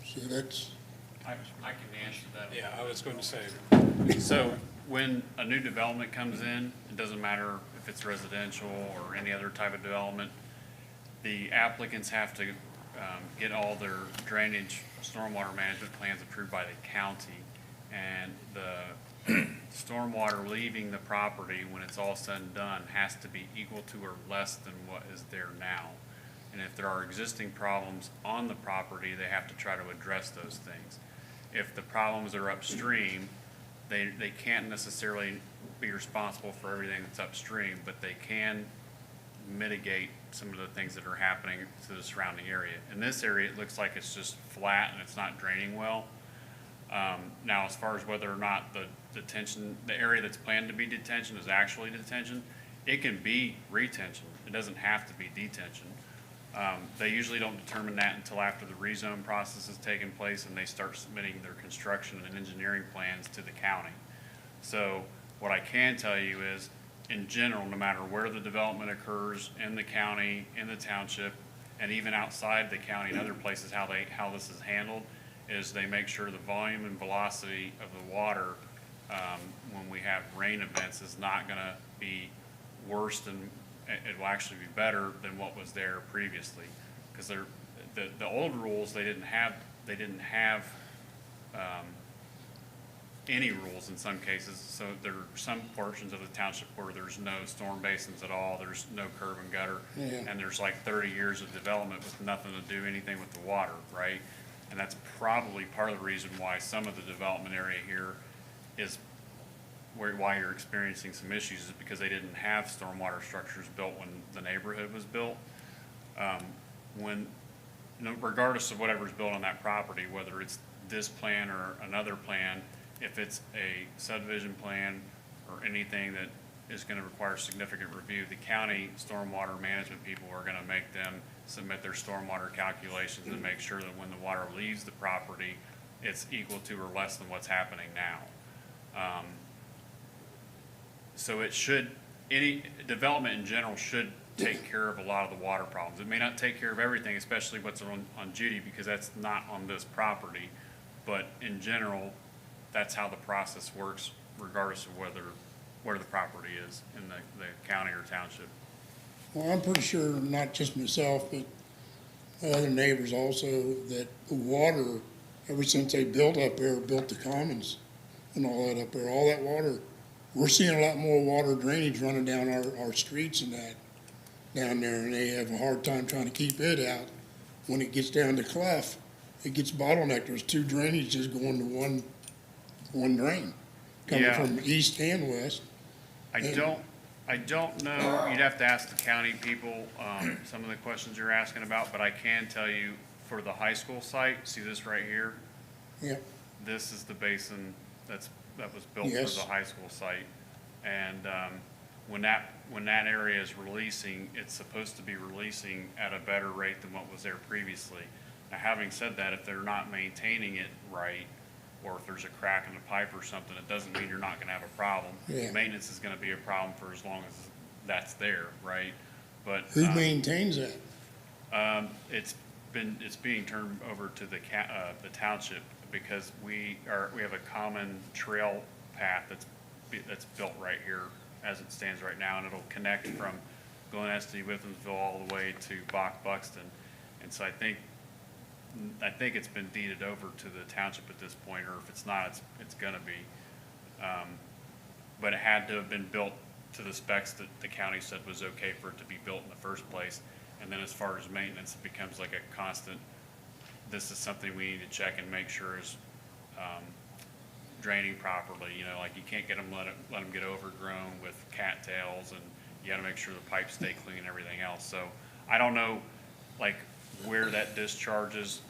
So that's, I can answer that. Yeah, I was going to say, So when a new development comes in, it doesn't matter if if it's residential or any other type of development, the applicants have to get all their drainage, stormwater management plans approved by the county. And the stormwater leaving the property, when it's all said and done, has to be equal to or less than what is there now. And if there are existing problems on the property, they have to try to address those things. If the problems are upstream, they can't necessarily be responsible for everything that's upstream, but they can mitigate some of the things that are happening to the surrounding area. In this area, it looks like it's just flat and it's not draining well. Now, as far as whether or not the detention, the area that's planned to be detention is actually detention, it can be retention. It doesn't have to be detention. They usually don't determine that until after the rezone process has taken place and they start submitting their construction and engineering plans to the county. So what I can tell you is, in general, no matter where the development occurs, in the county, in the township, and even outside the county and other places, how this is handled, is they make sure the volume and velocity of the water, when we have rain events, is not gonna be worse than, it will actually be better than what was there previously. Because the old rules, they didn't have any rules in some cases. So there are some portions of the township where there's no storm basins at all, there's no curb and gutter. Yeah. And there's like 30 years of development with nothing to do anything with the water, right? And that's probably part of the reason why some of the development area here is why you're experiencing some issues, is because they didn't have stormwater structures built when the neighborhood was built. Regardless of whatever's built on that property, whether it's this plan or another plan, if it's a subdivision plan or anything that is gonna require significant review, the county stormwater management people are gonna make them submit their stormwater calculations and make sure that when the water leaves the property, it's equal to or less than what's happening now. So it should, any development in general should take care of a lot of the water problems. It may not take care of everything, especially what's on Judy, because that's not on this property. But in general, that's how the process works, regardless of where the property is in the county or township. Well, I'm pretty sure, not just myself, but other neighbors also, that the water, ever since they built up there, built the commons and all that up there, all that water, we're seeing a lot more water drainage running down our streets and that down there, and they have a hard time trying to keep it out. When it gets down to Clough, it gets bottlenecked. There's two drainages going to one drain, coming Yeah. from east and west. I don't know, you'd have to ask the county people, some of the questions you're asking about, but I can tell you, for the high school site, see this right here? Yep. This is the basin that was built for Yes. the high school site. And, when that area is releasing, it's supposed to be releasing at a better rate than what was there previously. Now, having said that, if they're not maintaining it right, or if there's a crack in the pipe or something, it doesn't mean you're not gonna have a problem. Yeah. Maintenance is gonna be a problem for as long as that's there, right? But, Who maintains that? it's being turned over to the township, because we have a common trail path that's built right here as it stands right now, and it'll connect from Glen-Estee, Withensville, all the way to Buxton. And so I think it's been deeded over to the township at this point, or if it's not, it's gonna be. But it had to have been built to the specs that the county said was okay for it to be built in the first place. And then as far as maintenance, it becomes like a constant, this is something we need to check and make sure is draining properly. You know, like you can't let them get overgrown with cattails, and you gotta make sure the pipes stay clean and everything else. So I don't know, like, where that discharges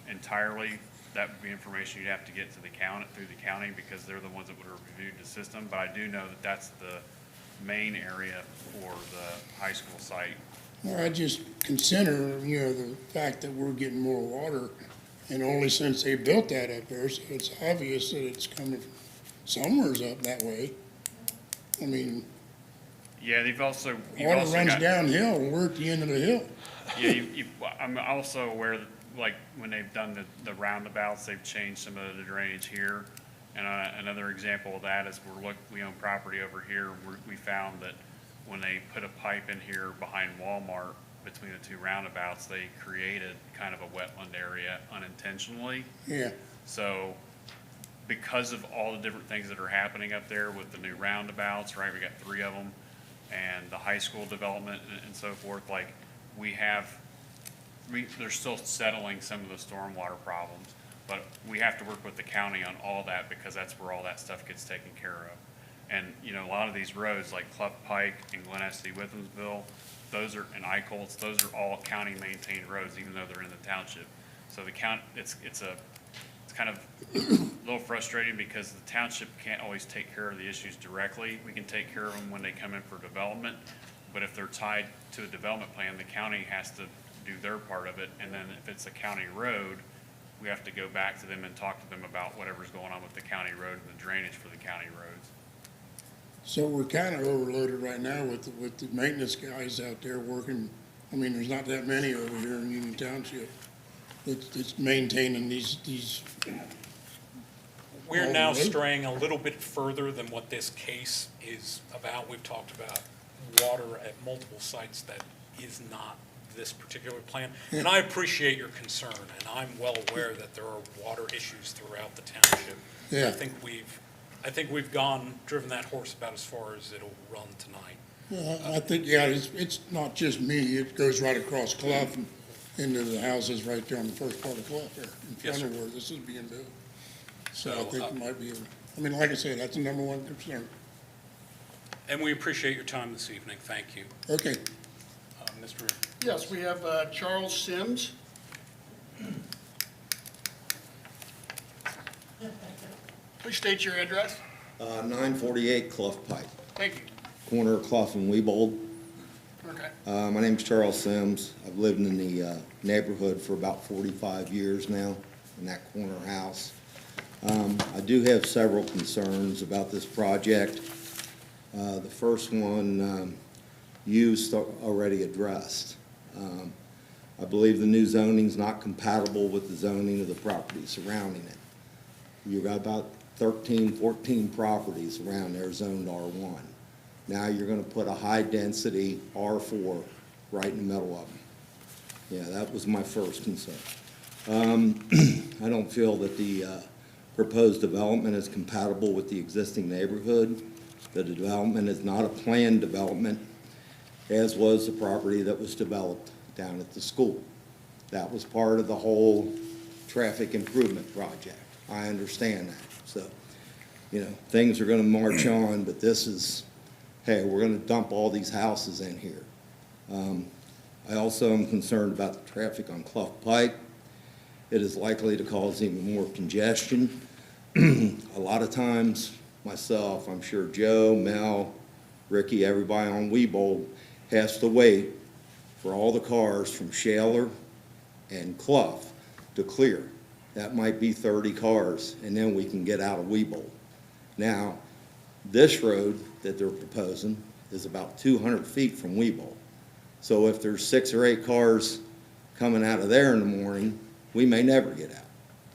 entirely. That would be information you'd have to get to the county, through the county, because they're the ones that would have reviewed the system. But I do know that that's the main area for the high school site. Well, I just consider, the fact that we're getting more water, and only since they built that up there, so it's obvious that it's coming from somewhere's up that way. I mean, Yeah, you've water also runs got, downhill, and we're at the end of the hill. yeah, I'm also aware that, like, when they've done the roundabouts, they've changed some of the drainage here. And another example of that is we own property over here. We found that when they put a pipe in here behind Walmart between the two roundabouts, they created kind of a wetland area unintentionally. Yeah, So because of all the different things that are happening up there with the new roundabouts, right, we got 3 of them, and the high school development and so forth, like, they're still settling some of the stormwater problems, but we have to work with the county on all that because that's where all that stuff gets taken care of. And, you know, a lot of these roads, like Clough Pike and Glen Estee, Withamsville, those are, and Eichholz, those are all county-maintained roads, even though they're in the township. So the count, it's kind of a little frustrating because the township can't always take care of the issues directly. We can take care of them when they come in for development, but if they're tied to a development plan, the county has to do their part of it. And then if it's a county road, we have to go back to them and talk to them about whatever's going on with the county road and the drainage for the county roads. so we're kind of overloaded right now with the maintenance guys out there working. I mean, there's not that many over here in Union Township. It's maintaining these. We're now All right. straying a little bit further than what this case is about. We've talked about water at multiple sites that is not this particular plan. And I appreciate your concern, and I'm well aware that there are water issues throughout the township. Yeah. I think we've driven that horse about as far as it'll run tonight. I think, yeah, it's not just me. It goes right across Clough and into the houses right there on the first part of Clough there, in Yes, front of sir. where this is being built. So I So, think it might be, I mean, like I said, that's the number one concern. And we appreciate your time this evening. Thank you. Okay, Mr. Yes, we have Charles Sims. Please state your address. 948 Clough Pike, Thank you. corner of Clough and Weebold. Okay. My name's Charles Sims. I've lived in the neighborhood for about 45 years now, in that corner house. I do have several concerns about this project. The first one you already addressed. I believe the new zoning's not compatible with the zoning of the property surrounding it. You've got about 13, 14 properties around there zoned R1. Now you're gonna put a high-density R4 right in the middle of them. Yeah, that was my first concern. I don't feel that the proposed development is compatible with the existing neighborhood. The development is not a planned development, as was the property that was developed down at the school. That was part of the whole traffic improvement project. I understand that. So, you know, things are gonna march on, but this is, hey, we're gonna dump all these houses in here. I also am concerned about the traffic on Clough Pike. It is likely to cause even more congestion. A lot of times, myself, I'm sure Joe, Mel, Ricky, everybody on Weebold has to wait for all the cars from Shaler and Clough to clear. That might be 30 cars, and then we can get out of Weebold. Now, this road that they're proposing is about 200 feet from Weebold. So if there's 6 or 8 cars coming out of there in the morning, we may never get out.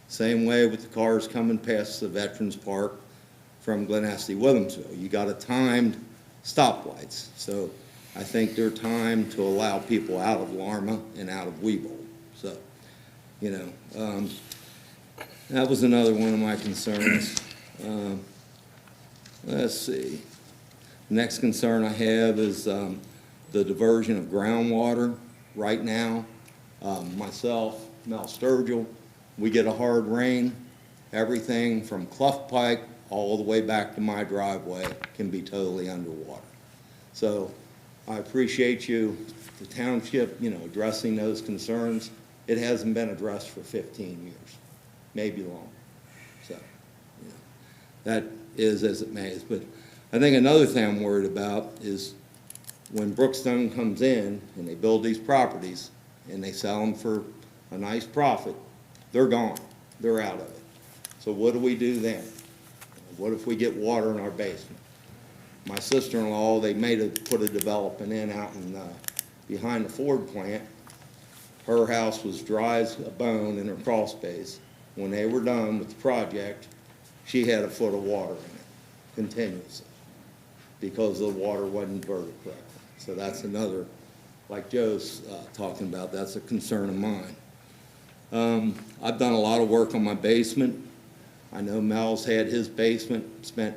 Same way with the cars coming past the Veterans Park from Glen Estee, Withamsville. You got a timed stoplights. So I think they're timed to allow people out of Larma and out of Weebold. So, you know, that was another one of my concerns. Let's see. Next concern I have is the diversion of groundwater. Right now, myself, Mel Sturgill, we get a hard rain. Everything from Clough Pike all the way back to my driveway can be totally underwater. So I appreciate you, the township, you know, addressing those concerns. It hasn't been addressed for 15 years, maybe longer. So, you know, that is as it may. But I think another thing I'm worried about is when Brookstone comes in and they build these properties and they sell them for a nice profit, they're gone. They're out of it. So what do we do then? What if we get water in our basement? My sister-in-law, they put a development in out in, behind the Ford plant. Her house was dry as a bone in her crawl space. When they were done with the project, she had 1 foot of water in it continuously because the water wasn't diverted correctly. So that's another, like Joe's talking about, that's a concern of mine. I've done a lot of work on my basement. I know Mel's had his basement, spent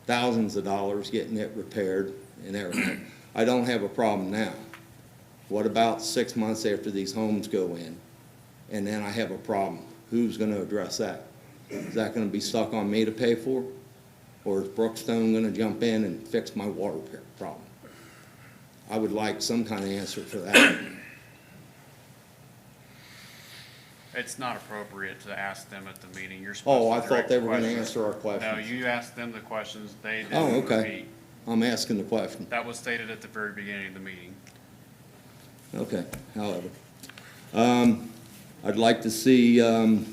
thousands of dollars getting it repaired and everything. I don't have a problem now. What about 6 months after these homes go in, and then I have a problem? Who's gonna address that? Is that gonna be stuck on me to pay for? Or is Brookstone gonna jump in and fix my water problem? I would like some kind of answer for that. It's not appropriate to ask them at the meeting. You're Oh, supposed I to thought direct they were gonna questions. answer our questions. No, you asked them the questions, they Oh, didn't okay. repeat. I'm asking the question. That was stated at the very beginning of the meeting. Okay, however. I'd like to see, an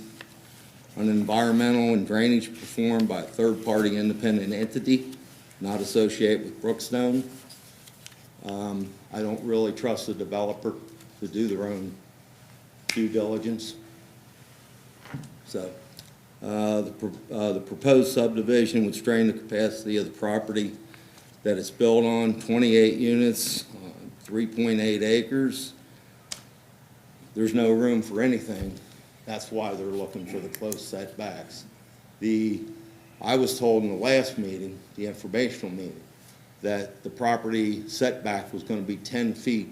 environmental and drainage performed by a third-party independent entity, not associated with Brookstone. I don't really trust the developer to do their own due diligence. So, the proposed subdivision would strain the capacity of the property that it's built on, 28 units, 3.8 acres. There's no room for anything. That's why they're looking for the close setbacks. I was told in the last meeting, the informational meeting, that the property setback was gonna be 10 feet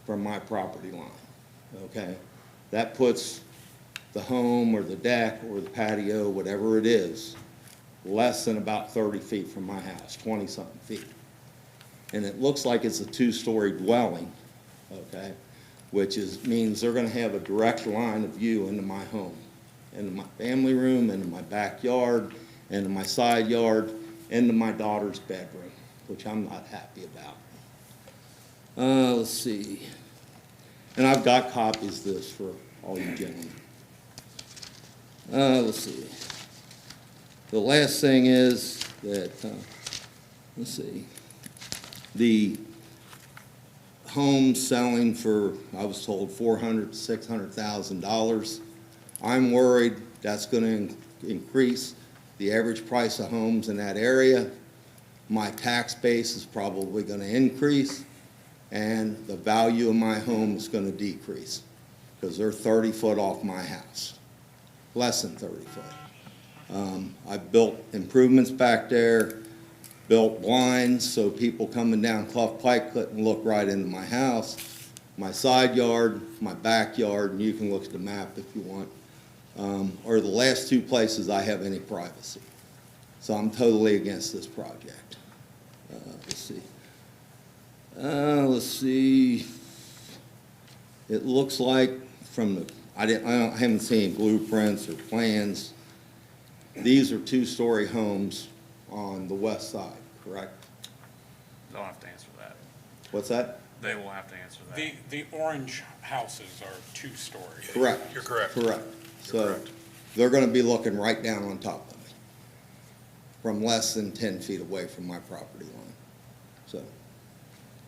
from my property line, okay? That puts the home or the deck or the patio, whatever it is, less than about 30 feet from my house, 20-something feet. And it looks like it's a two-story dwelling, okay? Which means they're gonna have a direct line of view into my home, into my family room, into my backyard, into my side yard, into my daughter's bedroom, which I'm not happy about. Let's see. And I've got copies of this for all you gentlemen. Let's see. The last thing is that, let's see, the home selling for, I was told, $400,000 to $600,000. I'm worried that's gonna increase the average price of homes in that area. My tax base is probably gonna increase, and the value of my home is gonna decrease, because they're 30 foot off my house, less than 30 foot. I've built improvements back there, built blinds so people coming down Clough Pike couldn't look right into my house, my side yard, my backyard, and you can look at the map if you want, are the last two places I have any privacy. So I'm totally against this project. Let's see. It looks like from the, I haven't seen blueprints or plans. These are two-story homes on the west side, correct? They'll have to answer that. What's that? They will have to answer that. The orange houses are two-story. Correct. You're correct. Correct. So correct. they're gonna be looking right down on top of me, from less than 10 feet away from my property line. So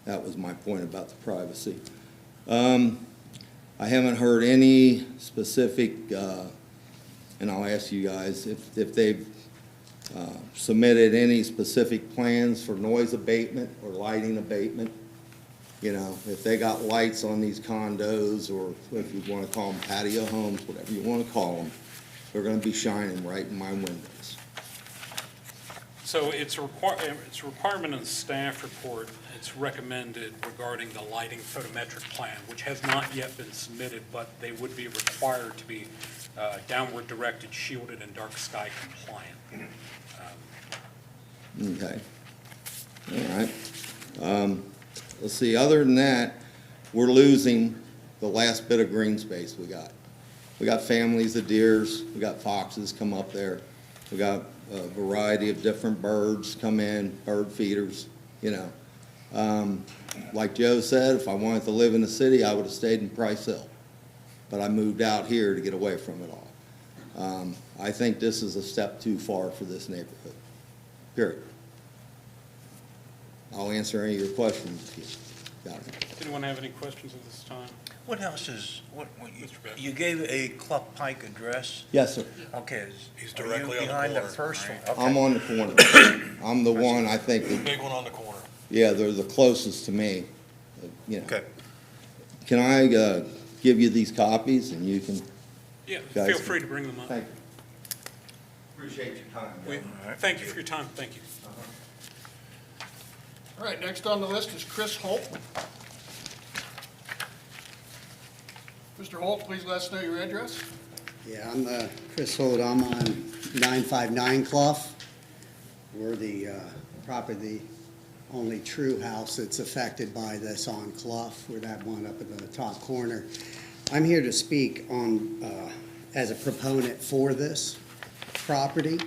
that was my point about the privacy. I haven't heard any specific, and I'll ask you guys if they've submitted any specific plans for noise abatement or lighting abatement. You know, if they got lights on these condos, or if you want to call them patio homes, whatever you want to call them, they're going to be shining right in my windows. So it's a requirement in the staff report, it's recommended regarding the lighting photometric plan, which has not yet been submitted, but they would be required to be downward directed, shielded, and dark sky compliant. Okay. All right. Let's see, other than that, we're losing the last bit of green space we got. We got families of deers, we got foxes come up there, we got a variety of different birds come in, bird feeders, you know. Like Joe said, if I wanted to live in the city, I would have stayed in Price Hill. But I moved out here to get away from it all. I think this is a step too far for this neighborhood, period. I'll answer any of your questions if you got it. Anyone have any questions at this time? What house is, Mr. Beck. you gave a Clough Pike address? Yes, sir. Okay. He's are you directly on the behind the corner, first right? one? I'm Okay. on the corner. I'm the one, I think, Big one on the corner. Yeah, they're the closest to me, you know. Okay. Can I give you these copies and you can? Yeah, Guys, feel free to bring them up. Thank you. Appreciate your time. We- Thank you for your time, thank you. All right, next on the list is Chris Holt. Mr. Holt, please let us know your address. Yeah, I'm Chris Holt. I'm on 959 Clough. We're the property, only true house that's affected by this on Clough. We're that one up in the top corner. I'm here to speak on, as a proponent for this property.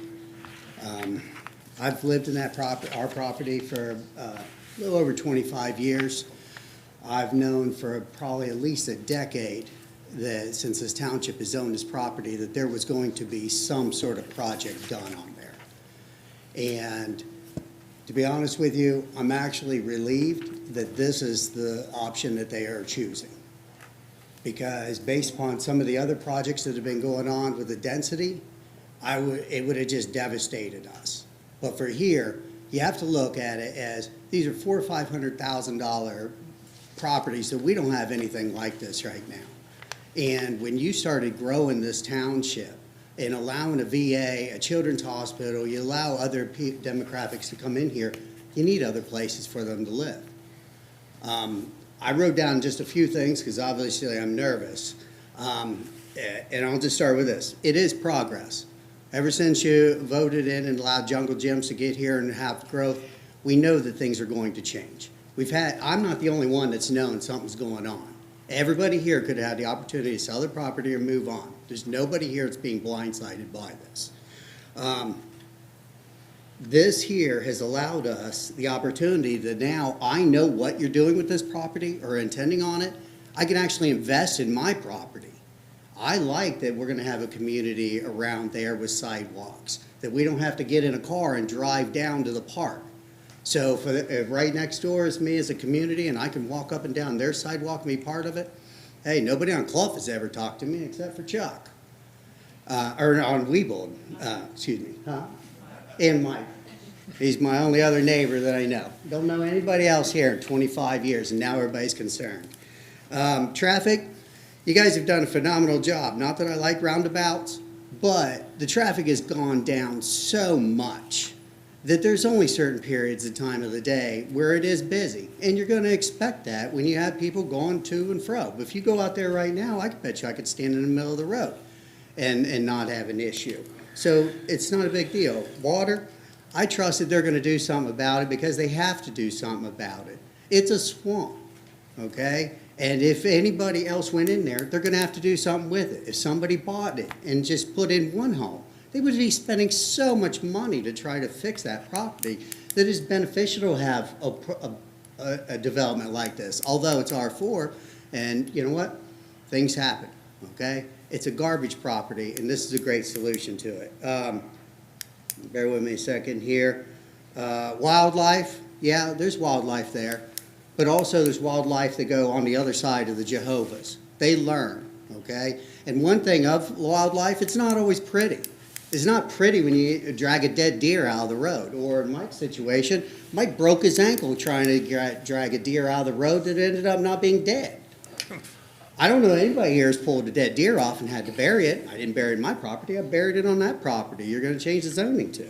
I've lived in our property for a little over 25 years. I've known for probably at least a decade that since this township has owned this property, that there was going to be some sort of project done on there. And to be honest with you, I'm actually relieved that this is the option that they are choosing. Because based upon some of the other projects that have been going on with the density, it would have just devastated us. But for here, you have to look at it as these are $400,000 or $500,000 properties that we don't have anything like this right now. And when you started growing this township and allowing a VA, a children's hospital, you allow other demographics to come in here, you need other places for them to live. I wrote down just a few things because obviously I'm nervous. And I'll just start with this. It is progress. Ever since you voted in and allowed jungle gyms to get here and have growth, we know that things are going to change. I'm not the only one that's known something's going on. Everybody here could have had the opportunity to sell their property or move on. There's nobody here that's being blindsided by this. This here has allowed us the opportunity that now I know what you're doing with this property or intending on it. I can actually invest in my property. I like that we're going to have a community around there with sidewalks, that we don't have to get in a car and drive down to the park. So right next door is me as a community, and I can walk up and down their sidewalk and be part of it. Hey, nobody on Clough has ever talked to me except for Chuck. Or on Weebold, excuse me, huh? And Mike. He's my only other neighbor that I know. Don't know anybody else here in 25 years, and now everybody's concerned. Traffic, you guys have done a phenomenal job. Not that I like roundabouts, but the traffic has gone down so much that there's only certain periods of time of the day where it is busy. And you're going to expect that when you have people going to and fro. But if you go out there right now, I bet you I could stand in the middle of the road and not have an issue. So it's not a big deal. Water, I trust that they're going to do something about it because they have to do something about it. It's a swamp, okay? And if anybody else went in there, they're going to have to do something with it. If somebody bought it and just put in one home, they would be spending so much money to try to fix that property that it's beneficial to have a development like this. Although it's R4, and you know what? Things happen, okay? It's a garbage property, and this is a great solution to it. Bear with me a second here. Wildlife, yeah, there's wildlife there. But also there's wildlife that go on the other side of the Jehovah's. They learn, okay? And one thing of wildlife, it's not always pretty. It's not pretty when you drag a dead deer out of the road. Or in Mike's situation, Mike broke his ankle trying to drag a deer out of the road that ended up not being dead. I don't know anybody here has pulled a dead deer off and had to bury it. I didn't bury it in my property. I buried it on that property. You're going to change the zoning to.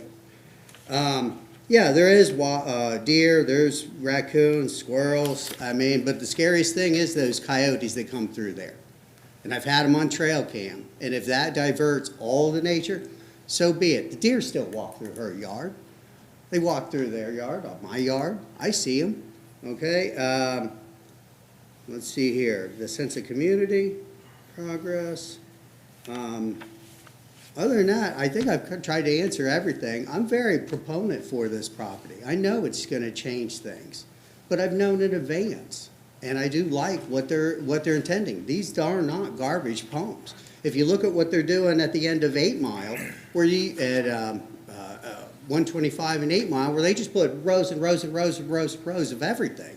Yeah, there is deer, there's raccoons, squirrels. I mean, but the scariest thing is those coyotes that come through there. And I've had them on trail cam. And if that diverts all the nature, so be it. The deer still walk through her yard. They walk through their yard, on my yard. I see them, okay? Let's see here. The sense of community, progress. Other than that, I think I've tried to answer everything. I'm very proponent for this property. I know it's going to change things, but I've known in advance, and I do like what they're intending. These are not garbage homes. If you look at what they're doing at the end of 8 Mile, where at 125 and 8 Mile, where they just put rows and rows and rows and rows and rows of everything,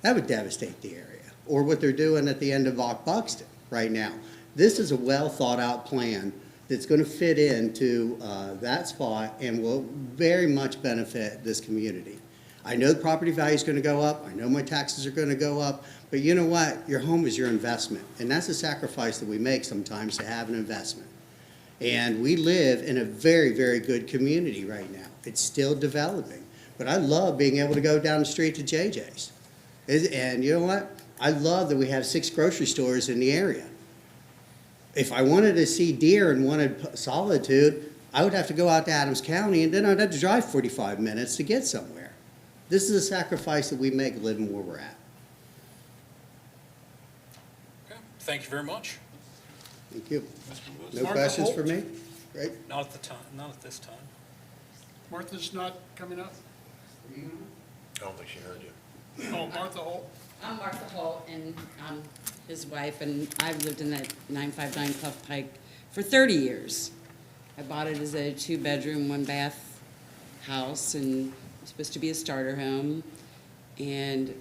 that would devastate the area. Or what they're doing at the end of Buxton right now. This is a well thought out plan that's going to fit into that spot and will very much benefit this community. I know the property value is gonna go up, I know my taxes are gonna go up, but you know what? Your home is your investment, and that's a sacrifice that we make sometimes to have an investment. And we live in a very, very good community right now. It's still developing, but I love being able to go down the street to JJ's. And you know what? I love that we have 6 grocery stores in the area. If I wanted to see deer and wanted solitude, I would have to go out to Adams County, and then I'd have to drive 45 minutes to get somewhere. This is a sacrifice that we make living where we're at. Okay, thank you very much. Thank you. Mr. Lewis? No Martha questions Holt? for me? Great. Not at the time, not at this time. Martha's not coming up? I don't think she heard you. Oh, Martha Holt? I'm Martha Holt, and I'm his wife, and I've lived in that 959 Clough Pike for 30 years. I bought it as a 2-bedroom, 1-bath house, and it was supposed to be a starter home. And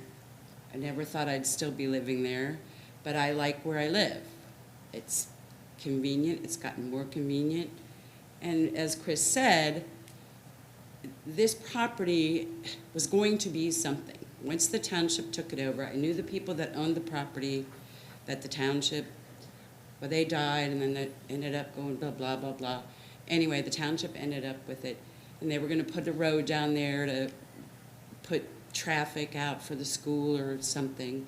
I never thought I'd still be living there, but I like where I live. It's convenient, it's gotten more convenient. And as Chris said, this property was going to be something. Once the township took it over, I knew the people that owned the property, that the township, well, they died, and then it ended up going blah, blah, blah, blah. Anyway, the township ended up with it, and they were gonna put a road down there to put traffic out for the school or something,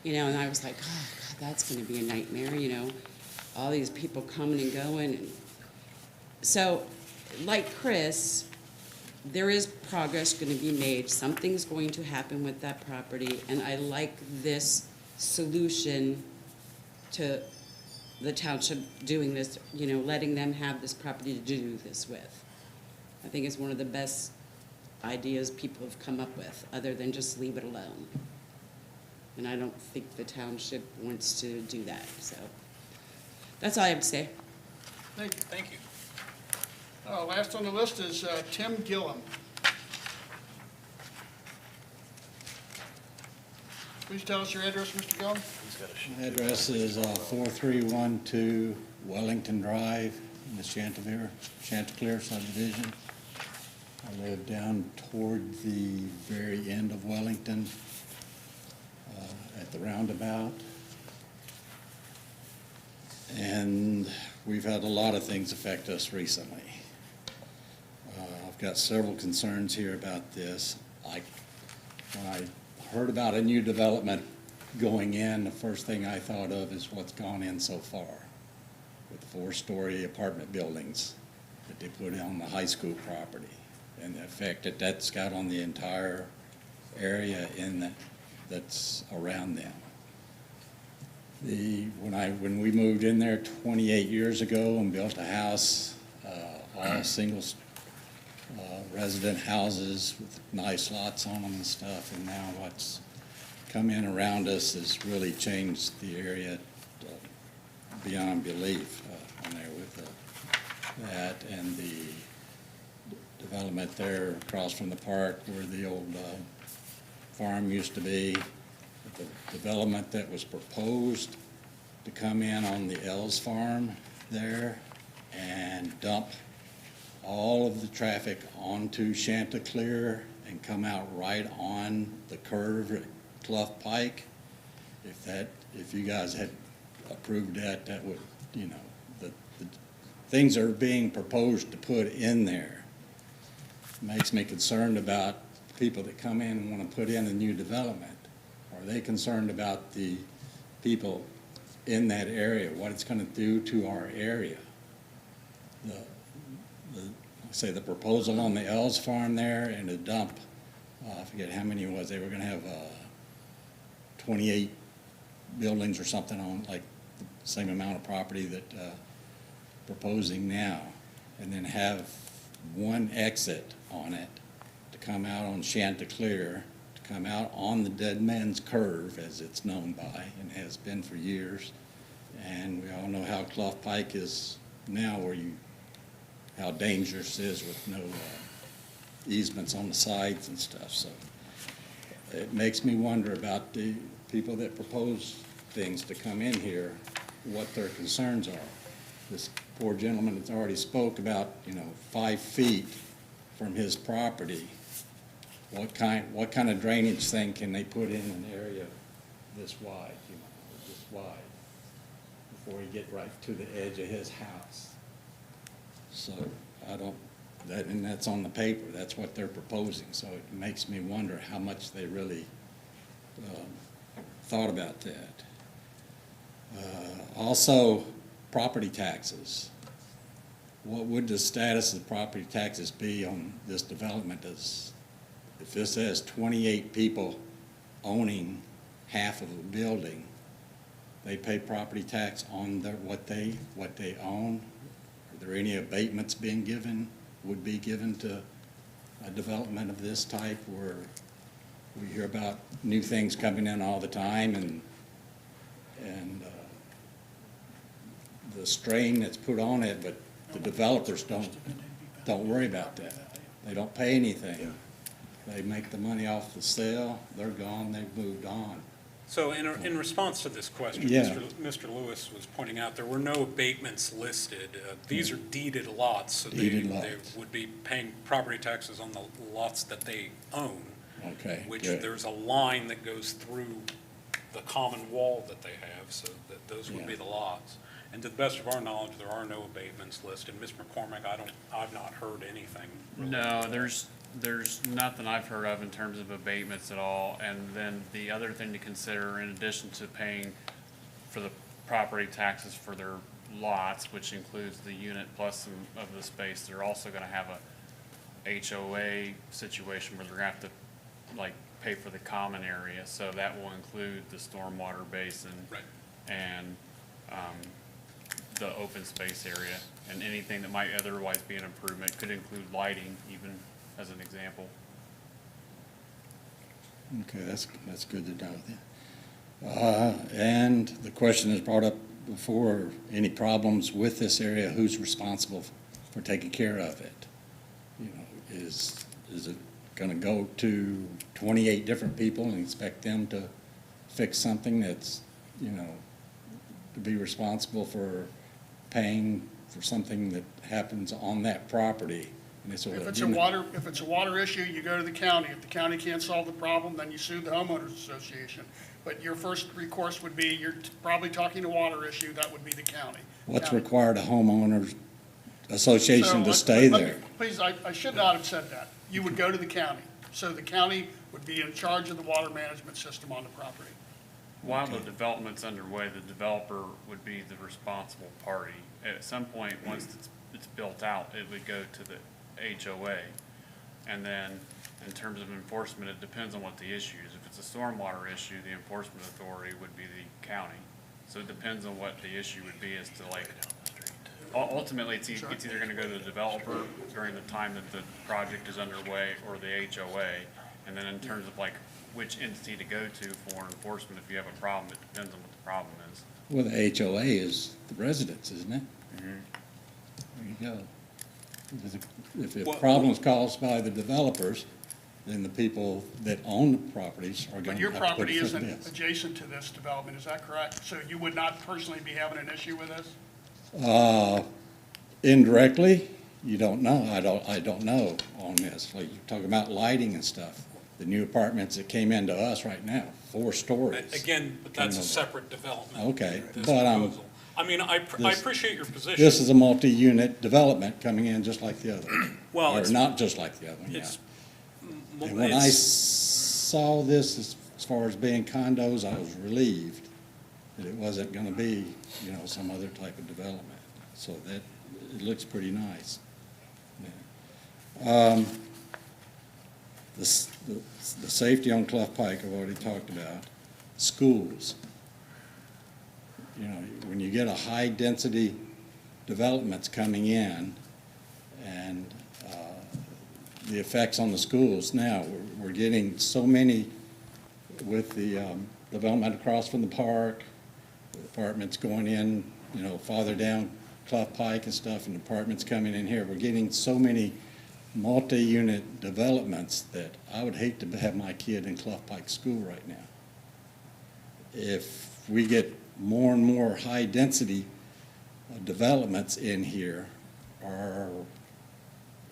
you know, and I was like, oh, God, that's gonna be a nightmare, you know, all these people coming and going. And so, like Chris, there is progress going to be made. Something's going to happen with that property, and I like this solution to the township doing this, you know, letting them have this property to do this with. I think it's one of the best ideas people have come up with, other than just leave it alone. And I don't think the township wants to do that, so that's all I have to say. Thank you. Thank you. Last on the list is Tim Gillum. Please tell us your address, Mr. Gillum. He's got a sheet. My address is 4312 Wellington Drive in the Chanticleer subdivision. I live down toward the very end of Wellington, at the roundabout. And we've had a lot of things affect us recently. I've got several concerns here about this. When I heard about a new development going in, the first thing I thought of is what's gone in so far with the 4-story apartment buildings that they put on the high school property and the effect that that's got on the entire area that's around them. When we moved in there 28 years ago and built a house, all single resident houses with nice lots on them and stuff, and now what's come in around us has really changed the area beyond belief on there with that and the development there across from the park where the old farm used to be. The development that was proposed to come in on the Ells farm there and dump all of the traffic onto Chanticleer and come out right on the curve at Clough Pike. If you guys had approved that, that would, you know, the things are being proposed to put in there. Makes me concerned about people that come in and want to put in a new development. Are they concerned about the people in that area, what it's going to do to our area? The proposal on the Ells farm there and the dump, I forget how many it was, they were going to have 28 buildings or something on like the same amount of property that proposing now, and then have one exit on it to come out on Chanticleer, to come out on the Dead Man's Curve, as it's known by and has been for years. And we all know how Clough Pike is now, how dangerous it is with no easements on the sides and stuff. So it makes me wonder about the people that propose things to come in here, what their concerns are. This poor gentleman that's already spoke about, 5 feet from his property what kind of drainage thing can they put in an area this wide, you know, this wide, before you get right to the edge of his house? So I don't, and that's on the paper, that's what they're proposing, so it makes me wonder how much they really thought about that. Also, property taxes. What would the status of property taxes be on this development? If this has 28 people owning half of a building, they pay property tax on what they own? Are there any abatements would be given to a development of this type, where we hear about new things coming in all the time, and the strain that's put on it, but the developers don't worry about that. They don't pay anything. They make the money off the sale, they're gone, they've moved on. So in response to this question, Yeah. Mr. Lewis was pointing out there were no abatements listed. These are deeded lots, so Deeded they lots. would be paying property taxes on the lots that they own. Okay, Which good. there's a line that goes through the common wall that they have, so that those would be Yeah. the lots. And to the best of our knowledge, there are no abatements listed. Ms. McCormick, I've not heard anything. No, there's nothing I've heard of in terms of abatements at all. And then the other thing to consider, in addition to paying for the property taxes for their lots, which includes the unit plus some of the space, they're also gonna have a HOA situation where they're gonna have to, like, pay for the common area. So that will include the stormwater basin. Right. And, the open space area, and anything that might otherwise be an improvement, could include lighting even, as an example. Okay, that's good to know then. And the question is brought up before, any problems with this area, who's responsible for taking care of it? You know, is it gonna go to 28 different people and expect them to fix something that's, you know, to be responsible for paying for something that happens on that property? And it's If it's a water issue, you go to the county. If the county can't solve the problem, then you sue the homeowners association. But your first recourse would be, you're probably talking a water issue, that would be the county. What's County. required a homeowners association to So, stay let me- there? Please, I should not have said that. You would go to the county. So the county would be in charge of the water management system on the property. While the development's underway, the developer would be the responsible party. At some point, once it's built out, it would go to the HOA. And then, in terms of enforcement, it depends on what the issue is. If it's a stormwater issue, the enforcement authority would be the county. So it depends on what the issue would be as to, like, ultimately, it's either gonna go to the developer during the time that the project is underway, or the HOA. And then in terms of, like, which entity to go to for enforcement, if you have a problem, it depends on what the problem is. Well, the HOA is the residents, isn't it? There you go. If the problem's caused by the developers, then the people that own the properties are But gonna your have to put property a foot in isn't this. adjacent to this development, is that correct? So you would not personally be having an issue with this? Indirectly, you don't know. I don't know on this. Like, you're talking about lighting and stuff. The new apartments that came into us right now, 4 stories. Again, but that's a separate development. Okay, this but, proposal. I mean, I appreciate your position. This is a multi-unit development coming in just like the other. Well, Or it's- not just like the other one, yeah. It's, And when I it's, saw this as far as being condos, I was relieved that it wasn't gonna be, you know, some other type of development. So that, it looks pretty nice. Yeah. The safety on Clough Pike, I've already talked about. Schools. You know, when you get a high-density developments coming in, and the effects on the schools now, we're getting so many with the development across from the park, apartments going in, you know, farther down Clough Pike and stuff, and apartments coming in here. We're getting so many multi-unit developments that I would hate to have my kid in Clough Pike School right now. If we get more and more high-density developments in here,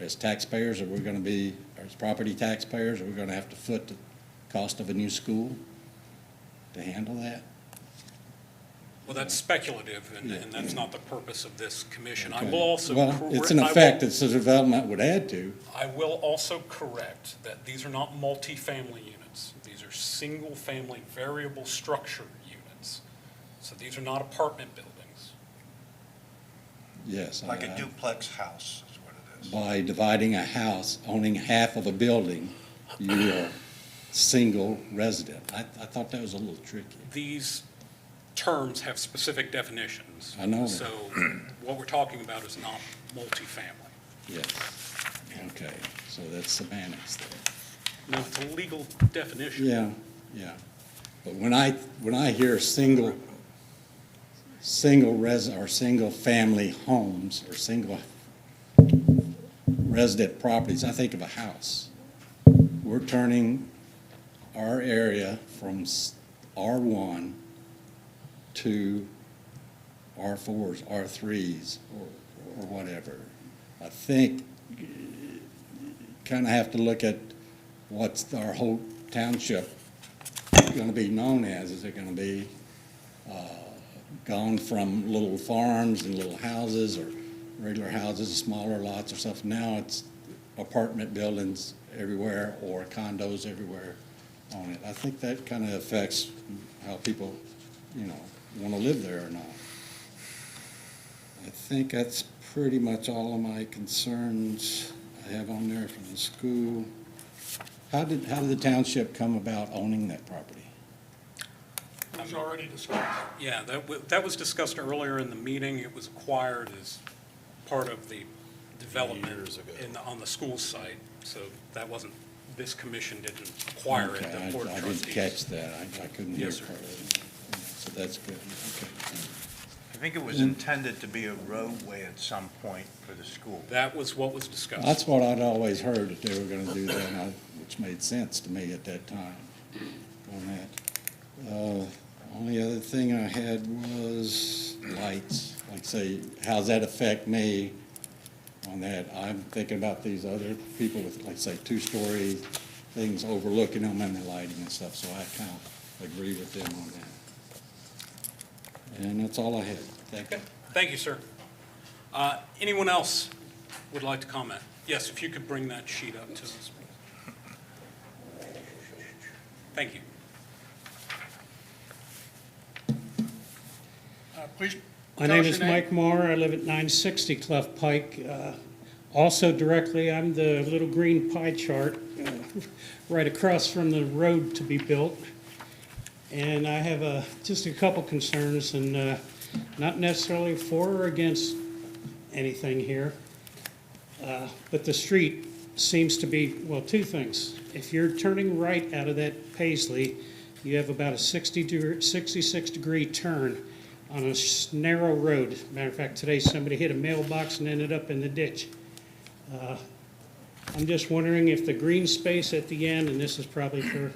as taxpayers, are we gonna be, as property taxpayers, are we gonna have to foot the cost of a new school to handle that? Well, that's speculative, and that's not the purpose of this commission. I Okay. will also. Well, it's an I will- effect that the development would add to. I will also correct that these are not multifamily units. These are single-family variable structure units. So these are not apartment buildings. Yes. Like a duplex house is what it is. By dividing a house, owning half of a building, you are single resident. I thought that was a little tricky. These terms have specific definitions. I know that. So what we're talking about is not multifamily. Yes. Okay, so that's semantics there. No, it's a legal definition. Yeah, yeah. But when I hear single family homes or single resident properties, I think of a house. We're turning our area from R1 to R4s, R3s, or whatever. I think kind of have to look at what's our whole township going to be known as. Is it going to be gone from little farms and little houses or regular houses, smaller lots or stuff? Now it's apartment buildings everywhere or condos everywhere on it. I think that kind of affects how people, want to live there or not. I think that's pretty much all of my concerns I have on there from the school. How did the township come about owning that property? It was already discussed. Yeah, that was discussed earlier in the meeting. It was acquired as part of the development Years ago. on the school site. So that wasn't, this commission didn't acquire it, Okay, the board of I trustees. didn't catch that. I couldn't hear Yes, sir. part of it. So that's good. Okay. I think it was intended to be a roadway at some point for the school. That was what was discussed. That's what I'd always heard, that they were gonna do that, which made sense to me at that time on that. Only other thing I had was lights. Like say, how's that affect me on that? I'm thinking about these other people with, like say, two-story things overlooking them and the lighting and stuff, so I kind of agree with them on that. And that's all I had. Thank you. Okay, thank you, sir. Anyone else would like to comment? Yes, if you could bring that sheet up to us. Thank you. Please My tell name us is your name. Mike Moore. I live at 960 Clough Pike. Also directly, I'm the little green pie chart right across from the road to be built. And I have just a couple concerns, and not necessarily for or against anything here. But the street seems to be, well, two things. If you're turning right out of that Paisley, you have about a 66-degree turn on a narrow road. Matter of fact, today somebody hit a mailbox and ended up in the ditch. I'm just wondering if the green space at the end, and this is probably for,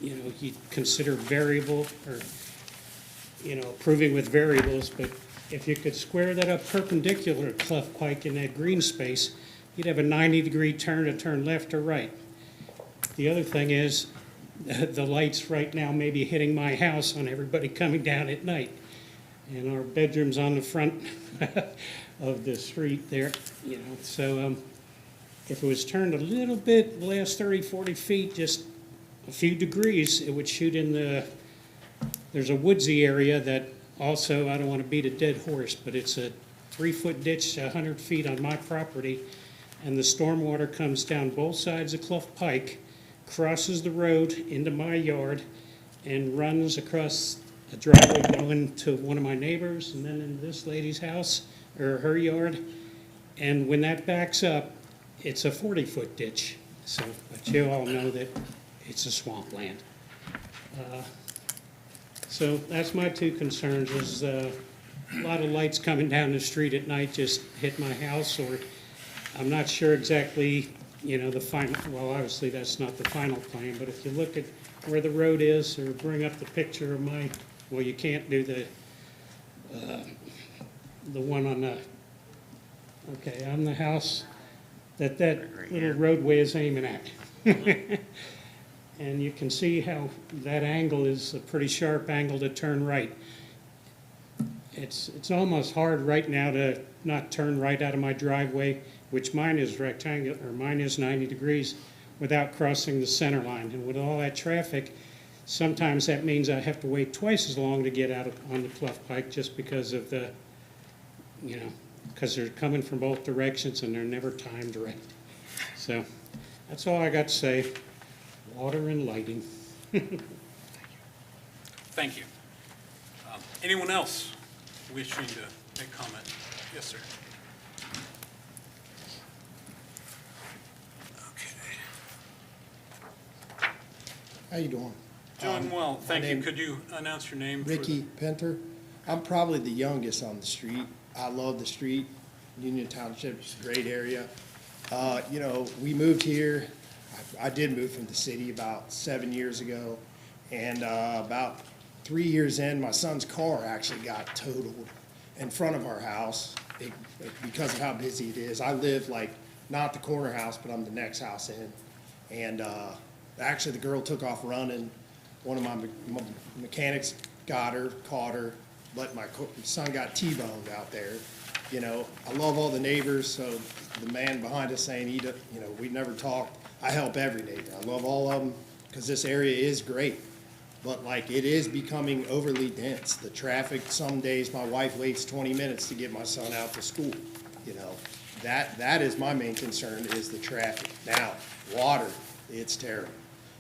you consider variable or, approving with variables, but if you could square that up perpendicular to Clough Pike in that green space, you'd have a 90-degree turn to turn left or right. The other thing is, the lights right now may be hitting my house on everybody coming down at night. And our bedroom's on the front of the street there, So if it was turned a little bit, the last 30, 40 feet, just a few degrees, it would shoot in there's a woodsy area that also, I don't want to beat a dead horse, but it's a 3-foot ditch, 100 feet on my property, and the stormwater comes down both sides of Clough Pike, crosses the road into my yard, and runs across a driveway going to one of my neighbors, and then into this lady's house, or her yard. And when that backs up, it's a 40-foot ditch. So, but you all know that it's a swampland. So that's my two concerns, is a lot of lights coming down the street at night just hit my house, or I'm not sure exactly, the final, well, obviously that's not the final plan, but if you look at where the road is, or bring up the picture of my, well, you can't do the one on the, okay, on the house that Right little here. roadway is aiming at. And you can see how that angle is a pretty sharp angle to turn right. It's almost hard right now to not turn right out of my driveway, which mine is rectangular, or mine is 90 degrees, without crossing the center line. And with all that traffic, sometimes that means I have to wait twice as long to get out on the Clough Pike just because of the, because they're coming from both directions and they're never timed right. So that's all I got to say. Water and lighting. Thank you. Anyone else wishing to make comment? Yes, sir. Okay. How you doing? Doing well, thank you. name- Could you announce your name? for the- Ricky Penter. I'm probably the youngest on the street. I love the street. Union Township is a great area. We moved here. I did move from the city about 7 years ago. And about 3 years in, my son's car actually got totaled in front of our house because of how busy it is. I live like, not the corner house, but I'm the next house in. And actually, the girl took off running. One of my mechanics got her, caught her, but my son got T-boned out there. I love all the neighbors, so the man behind us saying, we never talked. I help every neighbor. I love all of them, because this area is great. But it is becoming overly dense. The traffic, some days my wife waits 20 minutes to get my son out to school. That is my main concern, is the traffic. Now, water, it's terrible.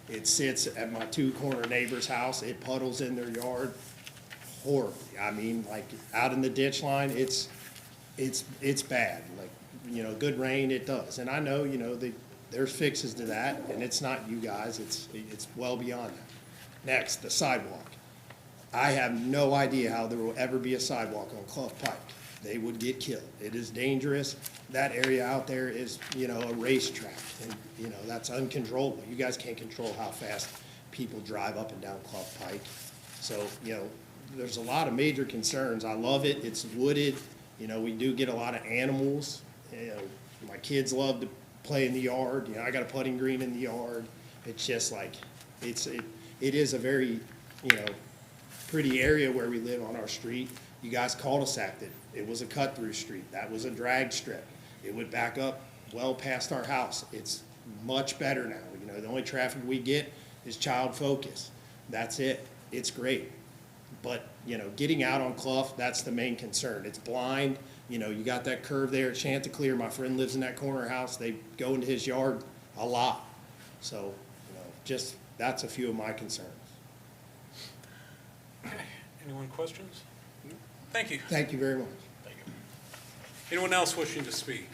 It sits at my two corner neighbor's house. It puddles in their yard horribly. I mean, out in the ditch line, it's bad. Good rain, it does. And I know, there's fixes to that, and it's not you guys. It's well beyond that. Next, the sidewalk. I have no idea how there will ever be a sidewalk on Clough Pike. They would get killed. It is dangerous. That area out there is, a racetrack, and, that's uncontrollable. You guys can't control how fast people drive up and down Clough Pike. So, there's a lot of major concerns. I love it. It's wooded. We do get a lot of animals. My kids love to play in the yard. I got a putting green in the yard. It's just it is a very, pretty area where we live on our street. You guys cul-de-saced it. It was a cut-through street. That was a drag strip. It would back up well past our house. It's much better now. The only traffic we get is child focus. That's it. It's great. But, getting out on Clough, that's the main concern. It's blind. You got that curve there at Chanticleer. My friend lives in that corner house. They go into his yard a lot. So, that's a few of my concerns. Okay. Anyone questions? Thank you. Thank you very much. Anyone else wishing to speak?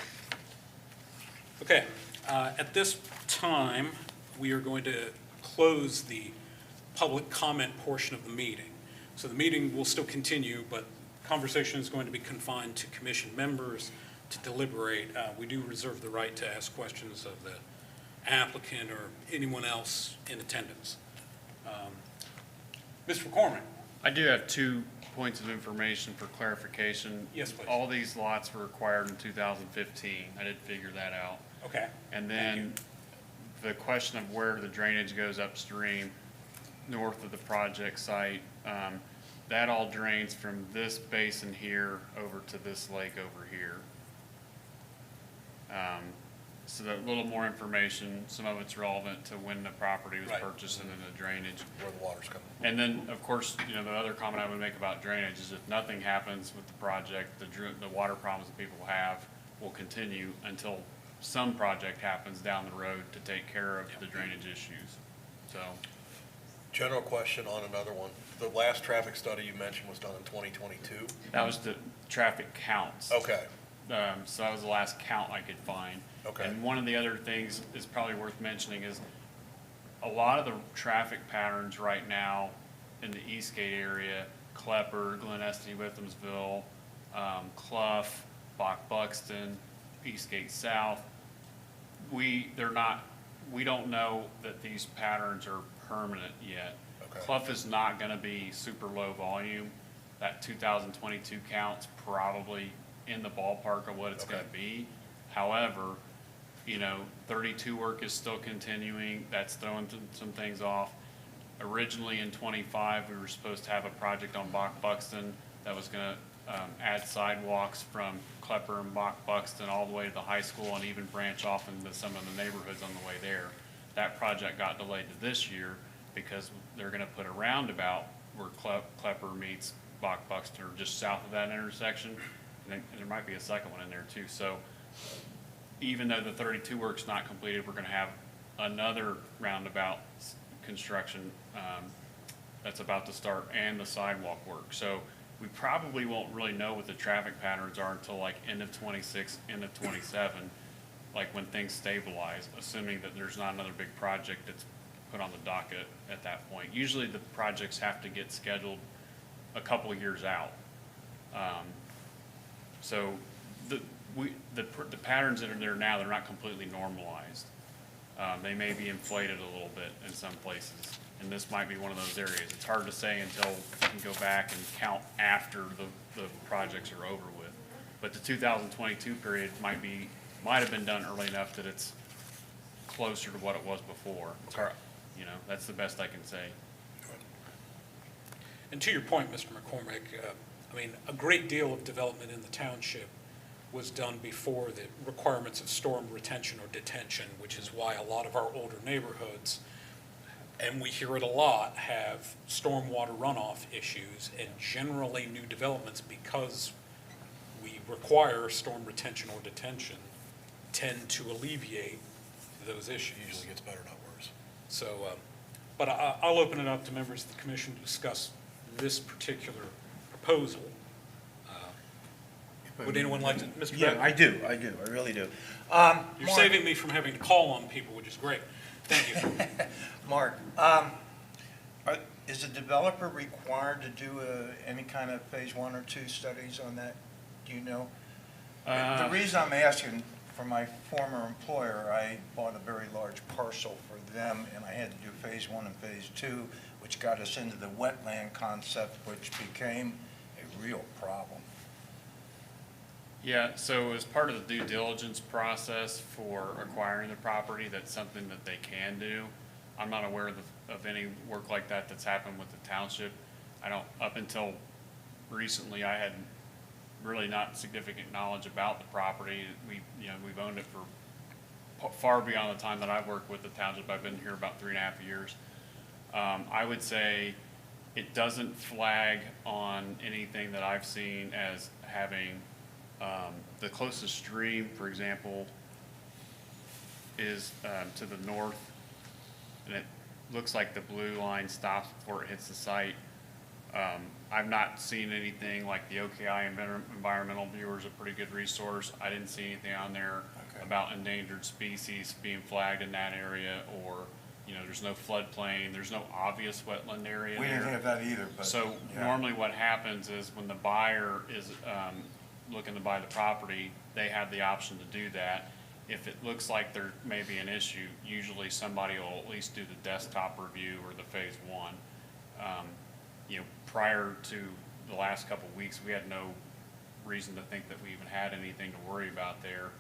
Okay, at this time, we are going to close the public comment portion of the meeting. So the meeting will still continue, but conversation is going to be confined to commission members to deliberate. We do reserve the right to ask questions of the applicant or anyone else in attendance. Mr. McCormick? I do have 2 points of information for clarification. Yes, please. All these lots were acquired in 2015. I did figure that out. Okay. And then the question of where the drainage goes upstream, north of the project site, that all drains from this basin here over to this lake over here. So that little more information, some of it's relevant to when the property was Right. purchased and then the drainage. Where the water's coming. And then, of course, the other comment I would make about drainage is if nothing happens with the project, the water problems that people have will continue until some project happens down the road to take care of the drainage issues. So, General question on another one. The last traffic study you mentioned was done in 2022? that was the traffic counts. Okay, So that was the last count I could find. Okay. And one of the other things is probably worth mentioning is a lot of the traffic patterns right now in the Eastgate area, Klepper, Glen Estee, Withamsville, Clough, Buxton, Eastgate South, we don't know that these patterns are permanent yet. Okay. Clough is not gonna be super low volume. That 2022 count's probably in the ballpark of what it's Okay. gonna be. However, You know, 32 work is still continuing. That's throwing some things off. Originally in '25, we were supposed to have a project on Buxton that was gonna add sidewalks from Klepper and Buxton all the way to the high school and even branch off into some of the neighborhoods on the way there. That project got delayed to this year because they're gonna put a roundabout where Klepper meets Buxton, or just south of that intersection. And there might be a second one in there too. So even though the 32 work's not completed, we're gonna have another roundabout construction that's about to start, and the sidewalk work. So we probably won't really know what the traffic patterns are until like end of '26, end of '27, like when things stabilize, assuming that there's not another big project that's put on the docket at that point. Usually the projects have to get scheduled a couple of years out. So the patterns that are there now, they're not completely normalized. They may be inflated a little bit in some places, and this might be one of those areas. It's hard to say until you can go back and count after the projects are over with. But the 2022 period might have been done early enough that it's closer to what it was before. It's hard, you know, that's the best I can say. And to your point, Mr. McCormick, I mean, a great deal of development in the township was done before the requirements of storm retention or detention, which is why a lot of our older neighborhoods, and we hear it a lot, have stormwater runoff issues, and generally new developments, because we require storm retention or detention, tend to alleviate those issues. Usually gets better, not worse. So, but I'll open it up to members of the commission to discuss this particular proposal. Would anyone like to, Mr. Yeah, Beck? I do, I really do. You're saving me from having to call on people, which is great. Thank you. Mark, is the developer required to do any kind of phase 1 or 2 studies on that? Do you know? The reason I'm asking, for my former employer, I bought a very large parcel for them, and I had to do phase 1 and phase 2, which got us into the wetland concept, which became a real problem. Yeah, so as part of the due diligence process for acquiring the property, that's something that they can do. I'm not aware of any work like that that's happened with the township. Up until recently, I had really not significant knowledge about the property. We've owned it for far beyond the time that I've worked with the township. I've been here about 3.5 years. I would say it doesn't flag on anything that I've seen as having the closest stream, for example, is to the north, and it looks like the blue line stops before it hits the site. I've not seen anything like the OKI Environmental Viewer is a pretty good resource. I didn't see anything on there about endangered species being flagged in that area, or there's no floodplain, there's no obvious wetland area We there. didn't have that either, but. So yeah. normally what happens is when the buyer is looking to buy the property, they have the option to do that. If it looks like there may be an issue, usually somebody will at least do the desktop review or the phase 1. Prior to the last couple of weeks, we had no reason to think that we even had anything to worry about there.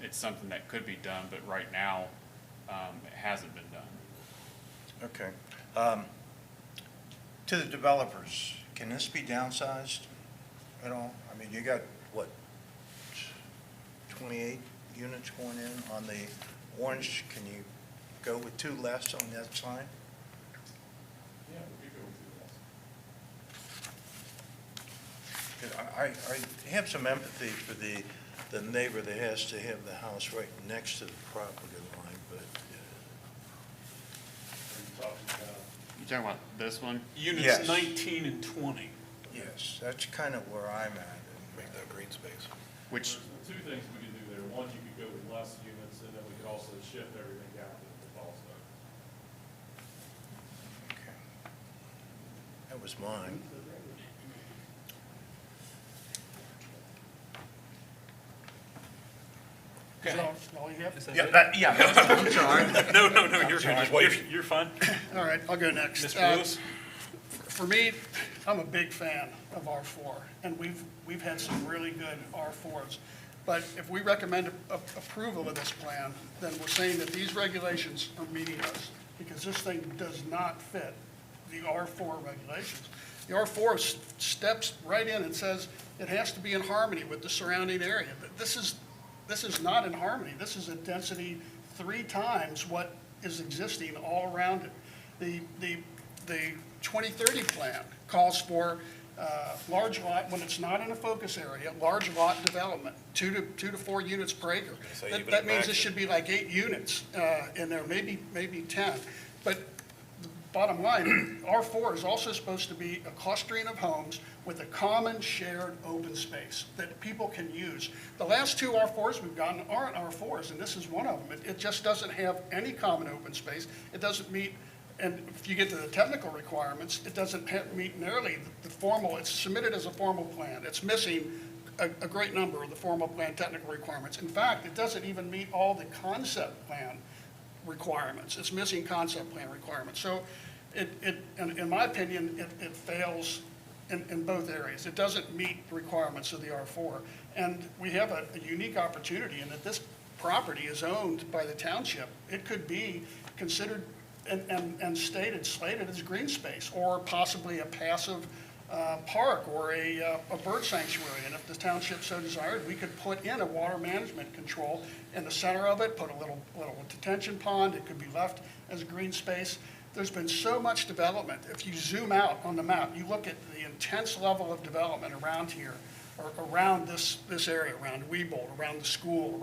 It's something that could be done, but right now, it hasn't been done. Okay. To the developers, can this be downsized at all? I mean, you got, what, 28 units going in on the orange? Can you go with 2 less on that side? Yeah, we could go with 2 less. 'Cause I have some empathy for the neighbor that has to have the house right next to the property line, but, You talking about this one? Units Yes. 19 and 20. yes, that's kind of where I'm at. Make that green space. Which, There's 2 things we could do there. One, you could go with less units, and then we could also shift everything out to fall stuff. Okay. That was mine. Is that all you have? Is that Yeah, it? yeah, I'm sorry. No, you're fine. All right, I'll go next. Mr. Lewis? For me, I'm a big fan of R4, and we've had some really good R4s. But if we recommend approval of this plan, then we're saying that these regulations are meaningless, because this thing does not fit the R4 regulations. The R4 steps right in and says it has to be in harmony with the surrounding area. But this is not in harmony. This is a density 3 times what is existing all around it. The 2030 plan calls for large lot, when it's not in a focus area, large lot development, 2 to 4 units per acre. That means it should be like 8 units in there, maybe 10. But the bottom line, R4 is also supposed to be a clustering of homes with a common shared open space that people can use. The last 2 R4s we've gotten aren't R4s, and this is one of them. It just doesn't have any common open space. It doesn't meet. And if you get to the technical requirements, it doesn't meet nearly the formal, it's submitted as a formal plan. It's missing a great number of the formal plan technical requirements. In fact, it doesn't even meet all the concept plan requirements. It's missing concept plan requirements. So in my opinion, it fails in both areas. It doesn't meet the requirements of the R4. And we have a unique opportunity in that this property is owned by the township. It could be considered and slated as green space, or possibly a passive park, or a bird sanctuary. And if the township so desired, we could put in a water management control in the center of it, put a little detention pond. It could be left as a green space. There's been so much development. If you zoom out on the map, you look at the intense level of development around here, or around this area, around Weebold, around the school,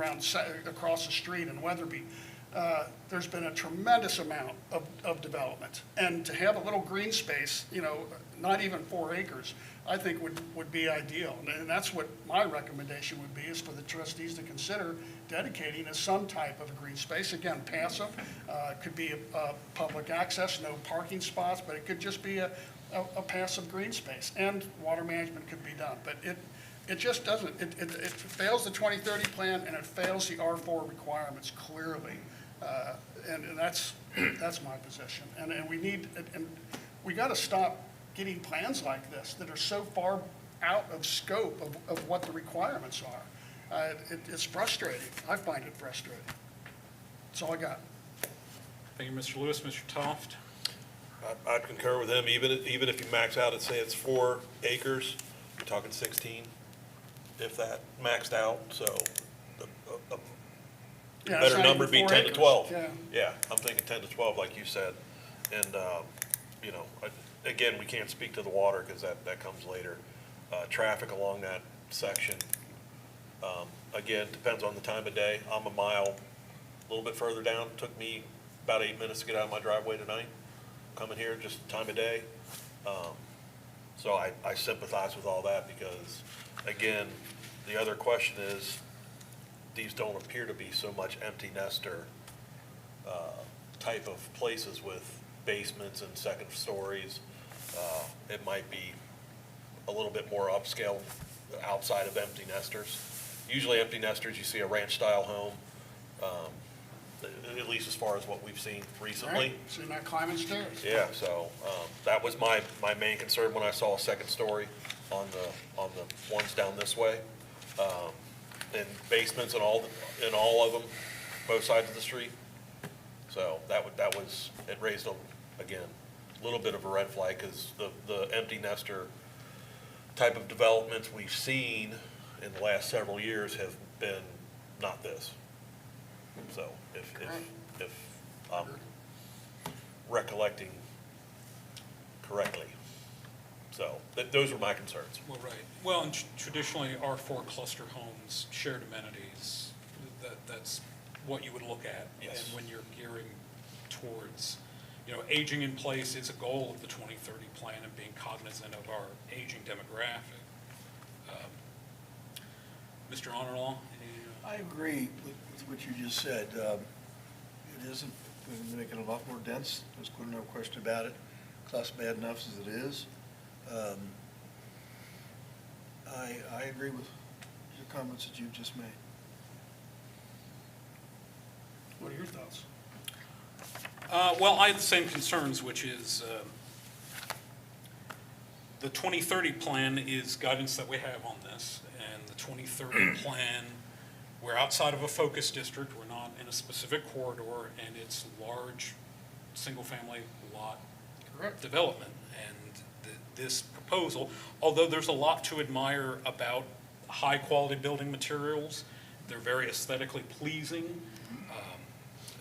across the street in Weatherby. There's been a tremendous amount of development. And to have a little green space, not even 4 acres, I think would be ideal. And that's what my recommendation would be, is for the trustees to consider dedicating as some type of a green space. Again, passive, could be a public access, no parking spots, but it could just be a passive green space, and water management could be done. But it just doesn't, it fails the 2030 plan, and it fails the R4 requirements clearly. And that's my position. And we got to stop getting plans like this that are so far out of scope of what the requirements are. It's frustrating. I find it frustrating. That's all I got. Thank you, Mr. Lewis. Mr. Toft? I'd concur with him, even if you max out at, say, it's 4 acres, you're talking 16, if that maxed out, so a Yeah, it's better not number even would be 4 10 to acres. 12. Yeah. Yeah, I'm thinking 10 to 12, like you said. And, again, we can't speak to the water, because that comes later. Traffic along that section, again, depends on the time of day. I'm a mile, a little bit further down. Took me about 8 minutes to get out of my driveway tonight, coming here, just time of day. So I sympathize with all that, because, again, the other question is, these don't appear to be so much empty nester type of places with basements and second stories. It might be a little bit more upscale outside of empty nesters. Usually empty nesters, you see a ranch-style home, at least as far as what we've seen recently. Right, so you're not climbing stairs. Yeah, so that was my main concern when I saw a second story on the ones down this way. And basements and all of them, both sides of the street. So it raised, again, a little bit of a red flag, because the empty nester type of developments we've seen in the last several years have been not this. So if I'm recollecting correctly. So those were my concerns. Well, right. Well, and traditionally, R4 cluster homes, shared amenities, that's what you would look at. Yes. And when you're gearing towards, aging in place is a goal of the 2030 plan, and being cognizant of our aging demographic. Mr. Honorlaw? I agree with what you just said. It isn't, we're making it a lot more dense, there's no question about it. Class bad enough as it is. I agree with your comments that you've just made. What are your thoughts? Well, I have the same concerns, which is the 2030 plan is guidance that we have on this, and the 2030 plan we're outside of a focus district, we're not in a specific corridor, and it's large, single-family lot Correct. development. And this proposal, although there's a lot to admire about high-quality building materials, they're very aesthetically pleasing.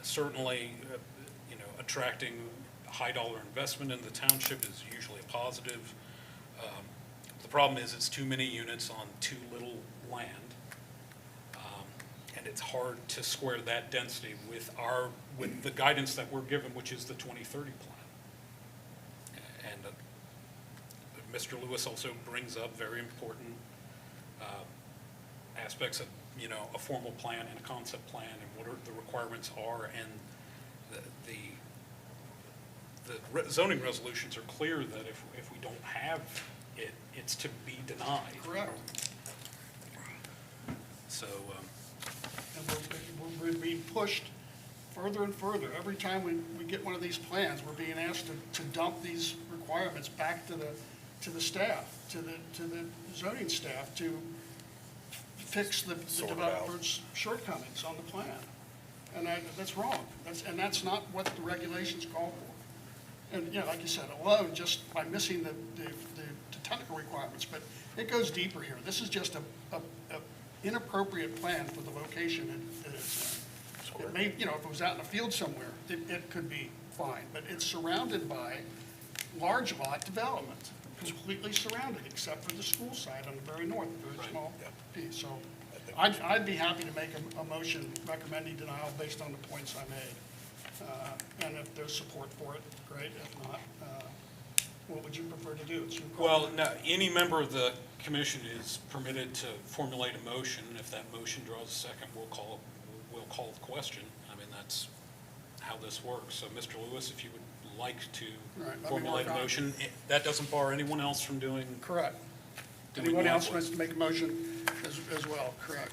Certainly, attracting high-dollar investment in the township is usually a positive. The problem is it's too many units on too little land. And it's hard to square that density with the guidance that we're given, which is the 2030 plan. And Mr. Lewis also brings up very important aspects of, a formal plan and a concept plan and what the requirements are. And the zoning resolutions are clear that if we don't have it, it's to be denied. Correct. So, And we're being pushed further and further. Every time we get one of these plans, we're being asked to dump these requirements back to the staff, to the zoning staff, to fix the Sort it out. developer's shortcomings on the plan. And that's wrong. That's not what the regulations call for. And, like you said, alone, just by missing the technical requirements, but it goes deeper here. This is just a inappropriate plan for the location that it's in. It may, if it was out in a field somewhere, it could be fine, but it's surrounded by large lot development, completely surrounded, except for the school side on the very north, very small piece. So I'd be happy to make a motion recommending denial based on the points I made. And if there's support for it, great. If not, what would you prefer to do? It's your call. well, no, any member of the commission is permitted to formulate a motion. If that motion draws a second, we'll call the question. I mean, that's how this works. So, Mr. Lewis, if you would like to All right, let me formulate a work on it. motion, that doesn't bar anyone else from doing. Correct. doing Anyone else likewise. wants to make a motion as well? Correct.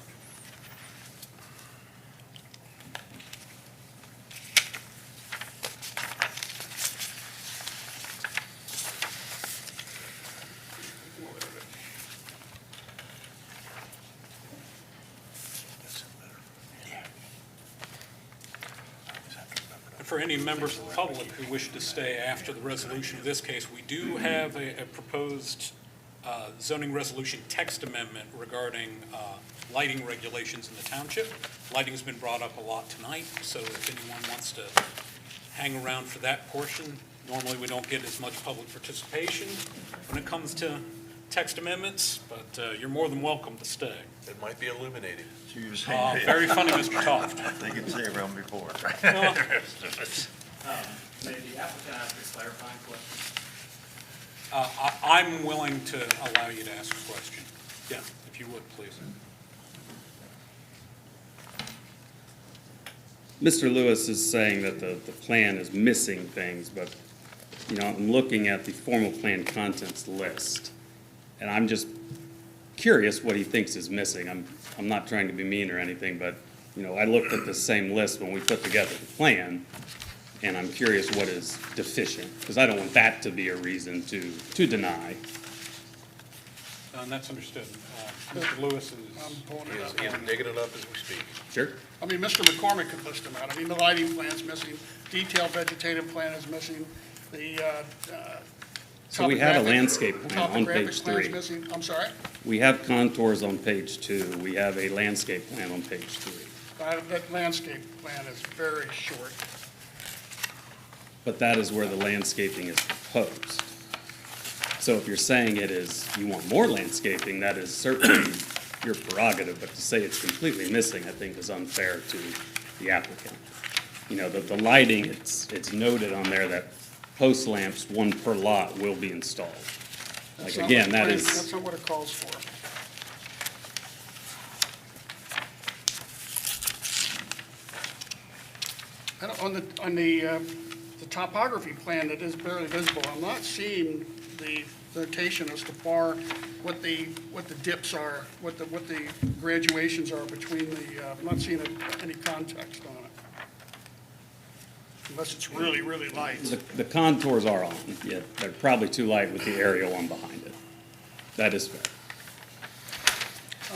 For any members of the public who wish to stay after the resolution of this case, we do have a proposed zoning resolution text amendment regarding lighting regulations in the township. Lighting's been brought up a lot tonight, so if anyone wants to hang around for that portion, normally we don't get as much public participation when it comes to text amendments, but you're more than welcome to stay. It might be illuminating. So you're saying Very funny, Mr. Toft. they can say around before. Well, May the applicant ask a clarifying question? I'm willing to allow you to ask a question. Yeah, if you would, please. Mr. Lewis is saying that the plan is missing things, but, I'm looking at the formal plan contents list, and I'm just curious what he thinks is missing. I'm not trying to be mean or anything, but, I looked at the same list when we put together the plan, and I'm curious what is deficient, because I don't want that to be a reason to deny. And that's understood. Mr. Lewis I'm is, pulling it up. He is digging it up as we speak. Sure. I mean, Mr. McCormick could list them out. I mean, the lighting plan's missing, detailed vegetative plan is missing, the So we have a topographic- landscape plan on topographic page plan's 3. missing. I'm sorry? We have contours on page 2. We have a landscape plan on page 3. That landscape plan is very short. But that is where the landscaping is proposed. So if you're saying you want more landscaping, that is certainly your prerogative, but to say it's completely missing, I think is unfair to the applicant. The lighting, it's noted on there that post lamps, 1 per lot, will be installed. That's Like, not again, what that the is. plan- That's not what it calls for. On the topography plan that is barely visible, I'm not seeing the notation as to far what the dips are, what the graduations are between I'm not seeing any context on it. Unless it's really, really light. The contours are on, yet they're probably too light with the aerial one behind it. That is fair.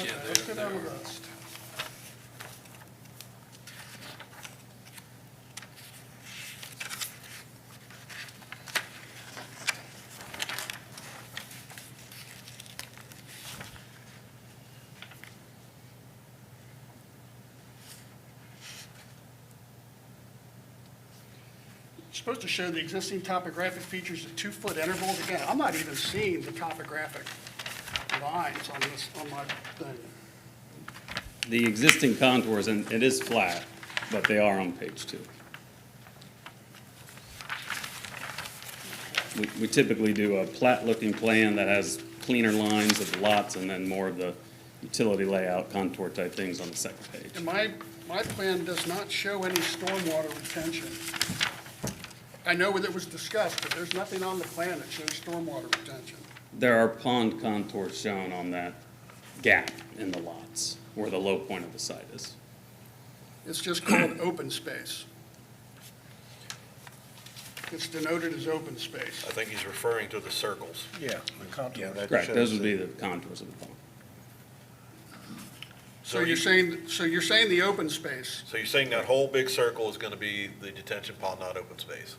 Okay, let's go down the list. supposed to show the existing topographic features at 2-foot intervals. Again, I'm not even seeing the topographic lines on this, on my thing. The existing contours, and it is flat, but they are on page 2. We typically do a plat-looking plan that has cleaner lines of the lots and then more of the utility layout contour type things on the second page. And my plan does not show any stormwater retention. I know that it was discussed, but there's nothing on the plan that shows stormwater retention. There are pond contours shown on that gap in the lots where the low point of the site is. It's just called open space. It's denoted as open space. I think he's referring to the circles. Yeah, the contour. Correct, those would be the contours of the pond. So you're saying the open space, So you're saying that whole big circle is gonna be the detention pond, not open space?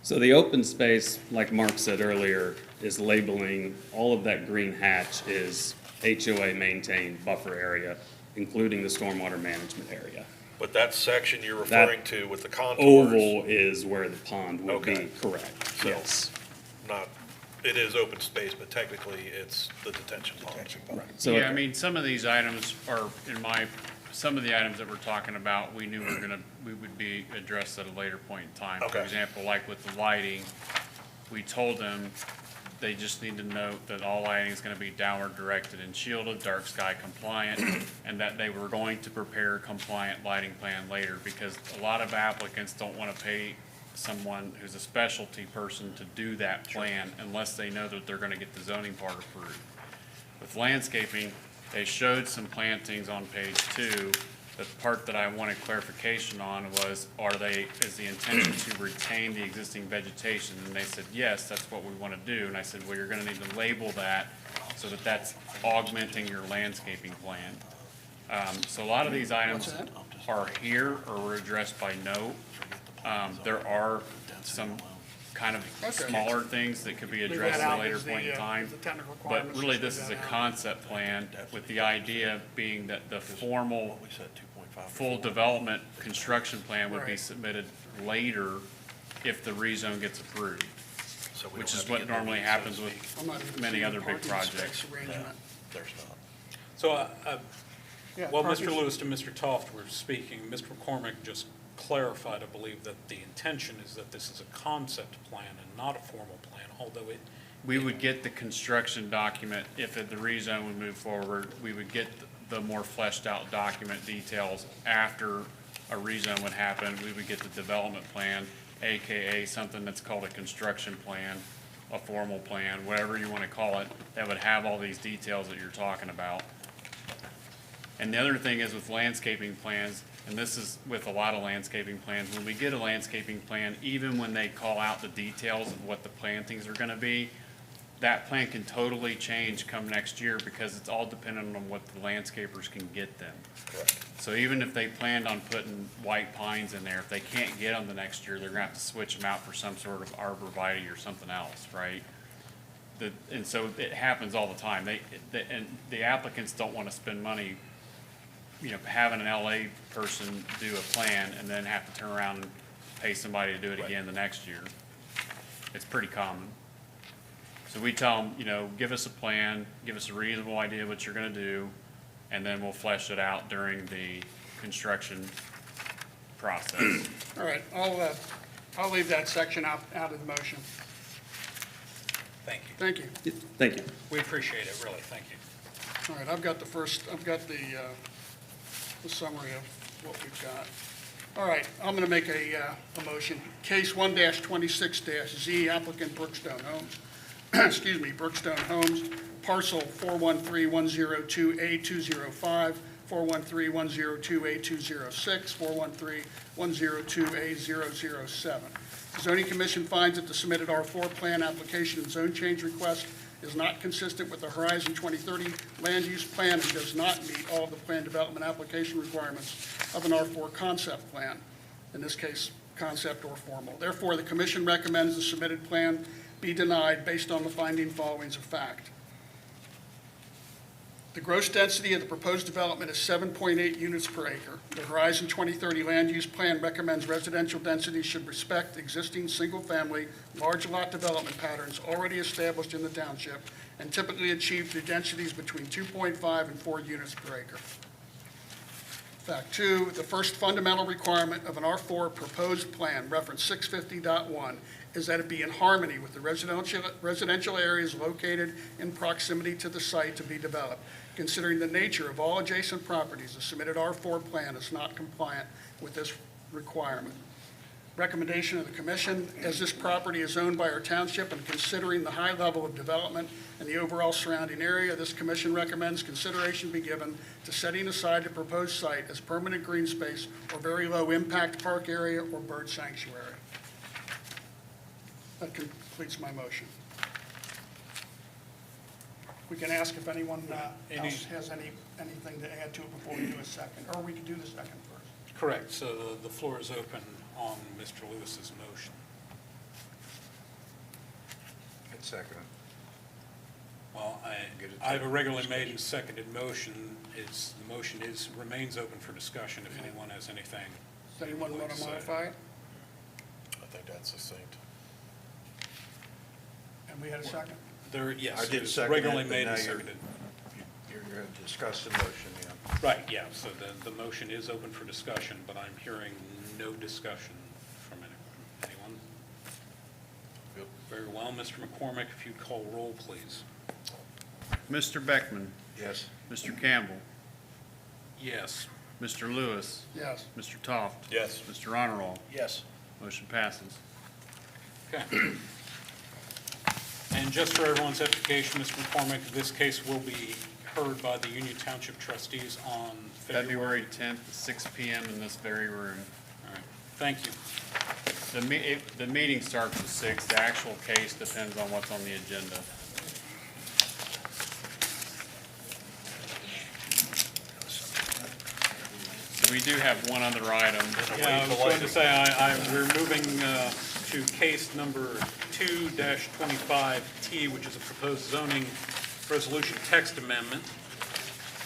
So the open space, like Mark said earlier, is labeling all of that green hatch is HOA maintained buffer area, including the stormwater management area. But that section you're referring to with the contours, Oval is where the pond would be, Okay. correct, So- yes. not, it is open space, but technically it's the detention pond. So Yeah, I mean, some of these items are, some of the items that we're talking about, we knew we would be addressed at a later point in time. For Okay. example, like with the lighting, we told them they just need to note that all lighting is gonna be downward directed and shielded, dark sky compliant, and that they were going to prepare a compliant lighting plan later, because a lot of applicants don't wanna pay someone who's a specialty person to do that plan unless they know that they're gonna get the zoning part approved. With landscaping, they showed some plantings on page 2. The part that I wanted clarification on was, is the intention to retain the existing vegetation? And they said, yes, that's what we want to do. And I said, well, you're going to need to label that so that that's augmenting your landscaping plan. So a lot of these items are here or were addressed by note. There are some kind of smaller things that could be Leave addressed that at a out later as the, point in time. the technical But requirements, really, just this leave is a that out. concept plan with the idea being that the formal We said 2.5. full development construction plan would be Right. submitted later if the rezone gets approved, So we which don't is have to what get the normally weeds, so to happens with speak. I'm not even many seeing other big parking projects. space arrangement. There's not. So, Yeah, while parking Mr. space- Lewis and Mr. Toft were speaking, Mr. McCormick just clarified, I believe, that the intention is that this is a concept plan and not a formal plan, although it, We would get the construction document, if the rezone would move forward, we would get the more fleshed out document details after a rezone would happen. We would get the development plan, AKA something that's called a construction plan, a formal plan, whatever you want to call it, that would have all these details that you're talking about. And the other thing is with landscaping plans, and this is with a lot of landscaping plans, when we get a landscaping plan, even when they call out the details of what the plantings are gonna be, that plan can totally change come next year because it's all dependent on what the landscapers can get them. Correct. So even if they planned on putting white pines in there, if they can't get them the next year, they're gonna have to switch them out for some sort of arborvitae or something else, right? And so it happens all the time. And the applicants don't wanna spend money, having an LA person do a plan and then have to turn around and pay somebody to do it again the next year. It's pretty common. So we tell them, give us a plan, give us a reasonable idea of what you're gonna do, and then we'll flesh it out during the construction process. All right, I'll leave that section out of the motion. thank you. Thank you. Thank you. We appreciate it, really, thank you. All right, I've got the summary of what we've got. All right, I'm going to make a motion. Case 1-26-Z, applicant Brookstone Homes, excuse me, Brookstone Homes, parcel 413-102A205, 413-102A206, 413-102A007. The zoning commission finds that the submitted R4 plan application and zone change request is not consistent with the Horizon 2030 land use plan and does not meet all of the plan development application requirements of an R4 concept plan, in this case, concept or formal. Therefore, the commission recommends the submitted plan be denied based on the finding followings of fact. The gross density of the proposed development is 7.8 units per acre. The Horizon 2030 Land Use Plan recommends residential density should respect existing single-family, large lot development patterns already established in the township and typically achieve through densities between 2.5 and 4 units per acre. Fact 2, the first fundamental requirement of an R4 proposed plan, reference 650.1, is that it be in harmony with the residential areas located in proximity to the site to be developed. Considering the nature of all adjacent properties, the submitted R4 plan is not compliant with this requirement. Recommendation of the commission, as this property is owned by our township and considering the high level of development and the overall surrounding area, this commission recommends consideration be given to setting aside the proposed site as permanent green space or very low impact park area or bird sanctuary. That completes my motion. We can ask if anyone else has anything to add to it before we do a second, or we can do the second first. Correct, so the floor is open on Mr. Lewis's motion. I'd second it. Well, I have a regularly made and seconded motion. The motion remains open for discussion if anyone has anything. Does anyone want to modify it? I think that's succinct. And we had a second? Yes, I it did was second regularly it, but made now and you're seconded. going to discuss the motion, yeah. Right, yeah, so the motion is open for discussion, but I'm hearing no discussion from anyone. Good. Very well, Mr. McCormick, if you'd call roll, please. Mr. Beckman, Yes. Mr. Campbell, Yes. Mr. Lewis, Yes. Mr. Toft. Yes. Mr. Honorall. Yes. Motion passes. Okay. And just for everyone's edification, Mr. McCormick, this case will be heard by the Union Township trustees on February 10th, at 6 PM in this very room. All right, thank you. The meeting starts at 6. The actual case depends on what's on the agenda. So we do have one other item. Yeah, I was going to say, we're moving to case number 2-25T, which is a proposed zoning resolution text amendment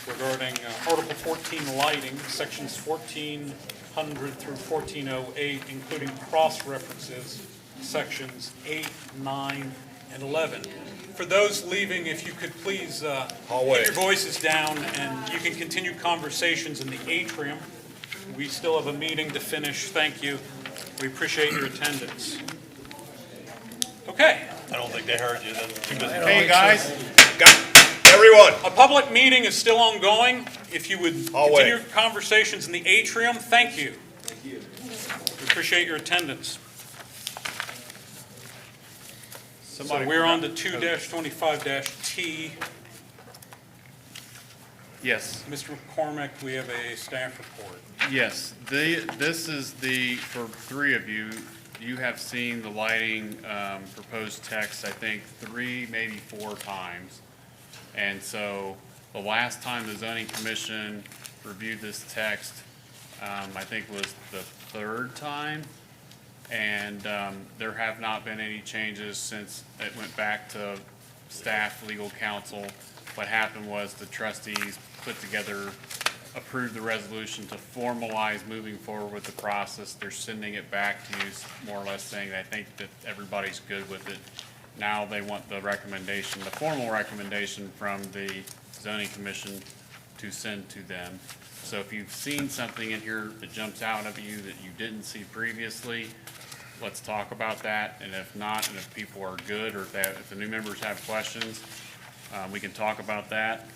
regarding Article 14 lighting, sections 1400 through 1408, including cross-references, sections 8, 9, and 11. For those leaving, if you could please Hallway. keep your voices down, and you can continue conversations in the atrium. We still have a meeting to finish. Thank you. We appreciate your attendance. Okay. I don't think they heard you then. Too busy. Hey, guys. Everyone. A public meeting is still ongoing. If you would Hallway. continue conversations in the atrium, thank you. Thank you. We appreciate your attendance. So we're on to 2-25-T. Yes. Mr. McCormick, we have a staff report. Yes, this is for 3 of you, you have seen the lighting proposed text, I think, 3, maybe 4 times. And so the last time the zoning commission reviewed this text, I think was the 3rd time. And there have not been any changes since it went back to staff, legal counsel. What happened was the trustees approved the resolution to formalize moving forward with the process. They're sending it back to you, more or less saying, I think that everybody's good with it. Now they want the recommendation, the formal recommendation from the zoning commission to send to them. So if you've seen something in here that jumps out at you that you didn't see previously, let's talk about that. And if not, and if people are good, or if the new members have questions, we can talk about that.